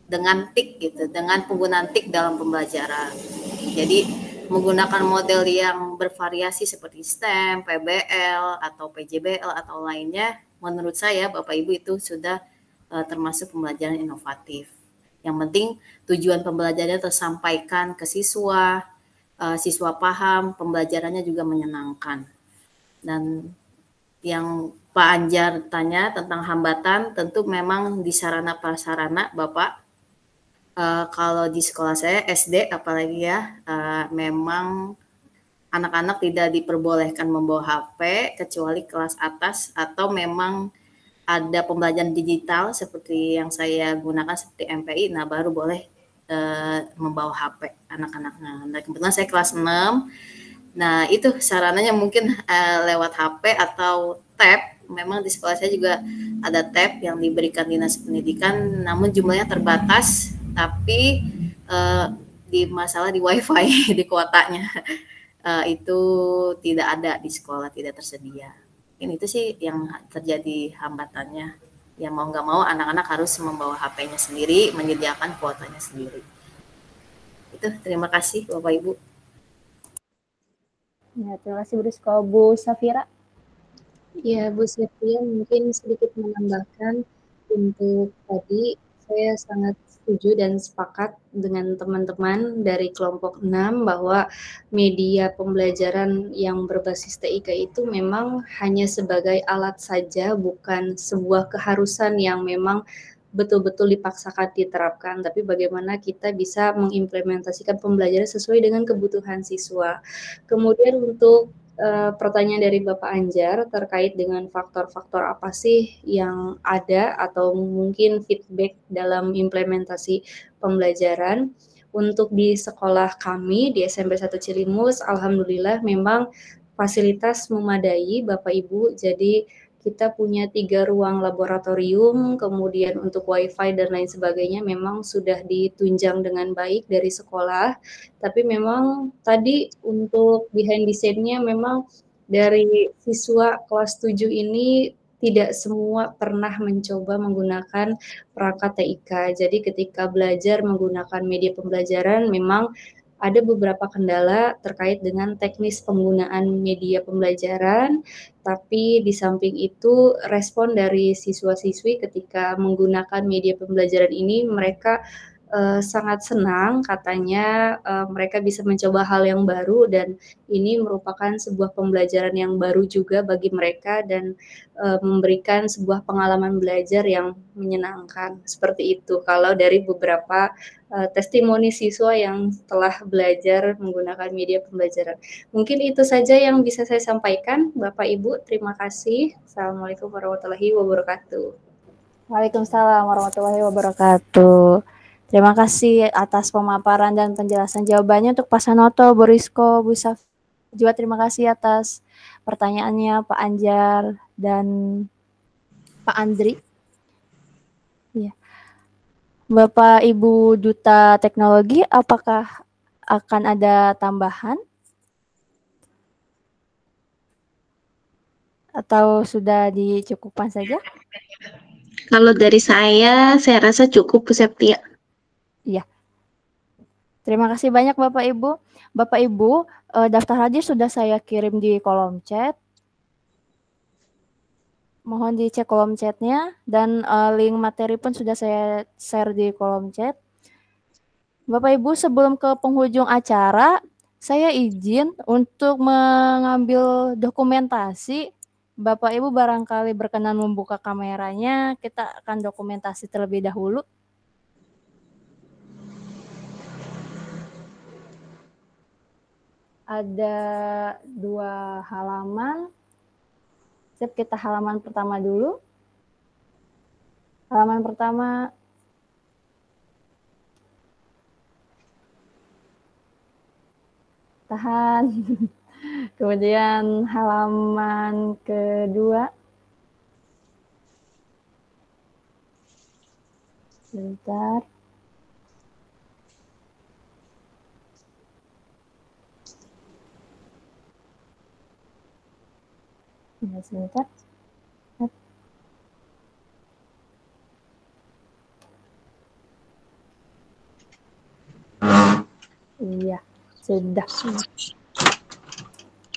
dengan TIK gitu, dengan penggunaan TIK dalam pembelajaran. Jadi menggunakan model yang bervariasi seperti STEM, PBL atau PJBL atau lainnya, menurut saya Bapak Ibu itu sudah termasuk pembelajaran inovatif. Yang penting tujuan pembelajarannya tersampaikan ke siswa, siswa paham, pembelajarannya juga menyenangkan. Dan yang Pak Anjar tanya tentang hambatan, tentu memang di sarana prasarana Bapak. Kalau di sekolah saya SD apalagi ya, memang anak-anak tidak diperbolehkan membawa HP kecuali kelas atas atau memang ada pembelajaran digital seperti yang saya gunakan seperti MPI, nah baru boleh membawa HP anak-anak. Nah, kebetulan saya kelas 6, nah itu sarananya mungkin lewat HP atau tab. Memang di sekolah saya juga ada tab yang diberikan Dinas Pendidikan, namun jumlahnya terbatas, tapi di masalah di WiFi di kuotanya itu tidak ada di sekolah, tidak tersedia. Mungkin itu sih yang terjadi hambatannya. Ya mau nggak mau anak-anak harus membawa HP-nya sendiri, menyediakan kuotanya sendiri. Itu terima kasih Bapak Ibu. Ya, terima kasih Bu Rizko. Bu Safira. Ya, Bu Safira mungkin sedikit menambahkan untuk tadi saya sangat setuju dan sepakat dengan teman-teman dari kelompok 6 bahwa media pembelajaran yang berbasis TIK itu memang hanya sebagai alat saja, bukan sebuah keharusan yang memang betul-betul dipaksakan diterapkan, tapi bagaimana kita bisa mengimplementasikan pembelajaran sesuai dengan kebutuhan siswa. Kemudian untuk pertanyaan dari Bapak Anjar terkait dengan faktor-faktor apa sih yang ada atau mungkin feedback dalam implementasi pembelajaran. Untuk di sekolah kami di SMP 1 Cilimus, alhamdulillah memang fasilitas memadai Bapak Ibu, jadi kita punya 3 ruang laboratorium, kemudian untuk WiFi dan lain sebagainya memang sudah ditunjang dengan baik dari sekolah. Tapi memang tadi untuk behind the scene-nya memang dari siswa kelas 7 ini tidak semua pernah mencoba menggunakan perangkat TIK. Jadi ketika belajar menggunakan media pembelajaran memang ada beberapa kendala terkait dengan teknis penggunaan media pembelajaran, tapi di samping itu respon dari siswa-siswi ketika menggunakan media pembelajaran ini mereka sangat senang, katanya mereka bisa mencoba hal yang baru dan ini merupakan sebuah pembelajaran yang baru juga bagi mereka dan memberikan sebuah pengalaman belajar yang menyenangkan. Seperti itu kalau dari beberapa testimoni siswa yang telah belajar menggunakan media pembelajaran. Mungkin itu saja yang bisa saya sampaikan, Bapak Ibu. Terima kasih. Assalamualaikum warahmatullahi wabarakatuh. Waalaikumsalam warahmatullahi wabarakatuh. Terima kasih atas pemaparan dan penjelasan jawabannya untuk Pak Sanoto, Bu Rizko, Bu Saf. Juga terima kasih atas pertanyaannya Pak Anjar dan Pak Andri. Ya. Bapak Ibu Duta Teknologi, apakah akan ada tambahan? Atau sudah dicukupkan saja? Kalau dari saya rasa cukup Bu Septia. Iya. Terima kasih banyak Bapak Ibu. Bapak Ibu, daftar hadir sudah saya kirim di kolom chat. Mohon dicek kolom chatnya dan link materi pun sudah saya share di kolom chat. Bapak Ibu, sebelum ke penghujung acara, saya izin untuk mengambil dokumentasi. Bapak Ibu barangkali berkenan membuka kameranya, kita akan dokumentasi terlebih dahulu. Ada 2 halaman. Sip, kita halaman pertama dulu. Halaman pertama tahan. Kemudian halaman kedua. Bentar. Ya, sebentar. Iya, sudah.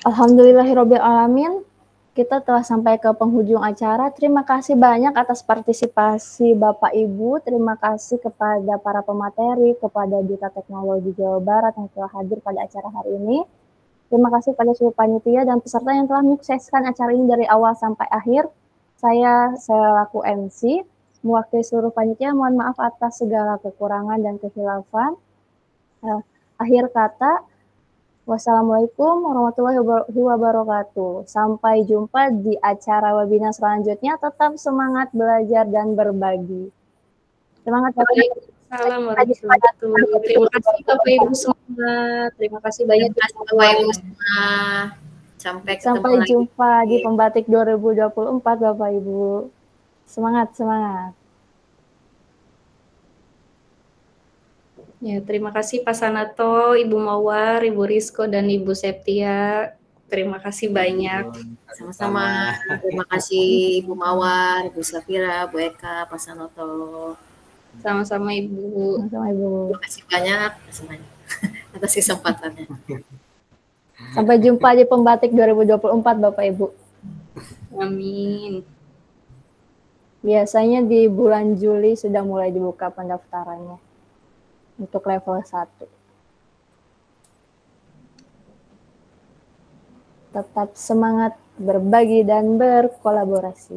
Alhamdulillahirabbil alamin. Kita telah sampai ke penghujung acara. Terima kasih banyak atas partisipasi Bapak Ibu. Terima kasih kepada para pemateri, kepada Duta Teknologi Jawa Barat yang telah hadir pada acara hari ini. Terima kasih pada seluruh panitia dan peserta yang telah menyukseskan acara ini dari awal sampai akhir. Saya selaku MC, mewakili seluruh panitia, mohon maaf atas segala kekurangan dan kehilafan. Akhir kata, wassalamualaikum warahmatullahi wabarakatuh. Sampai jumpa di acara webinar selanjutnya. Tetap semangat belajar dan berbagi. Semangat Bapak Ibu. Salam warahmatullahi wabarakatuh. Terima kasih Bapak Ibu semua. Terima kasih banyak Bapak Ibu semua. Sampai jumpa di Pembatik 2024 Bapak Ibu. Semangat, semangat. Ya, terima kasih Pak Sanato, Ibu Mawar, Ibu Rizko, dan Ibu Septia. Terima kasih banyak. Sama-sama. Terima kasih Ibu Mawar, Ibu Safira, Bu Eka, Pak Sanoto. Sama-sama Ibu. Sama-sama Ibu. Terima kasih banyak atas kesempatannya. Sampai jumpa di Pembatik 2024 Bapak Ibu. Amin. Biasanya di bulan Juli sudah mulai dibuka pendaftarannya untuk level 1. Tetap semangat berbagi dan berkolaborasi.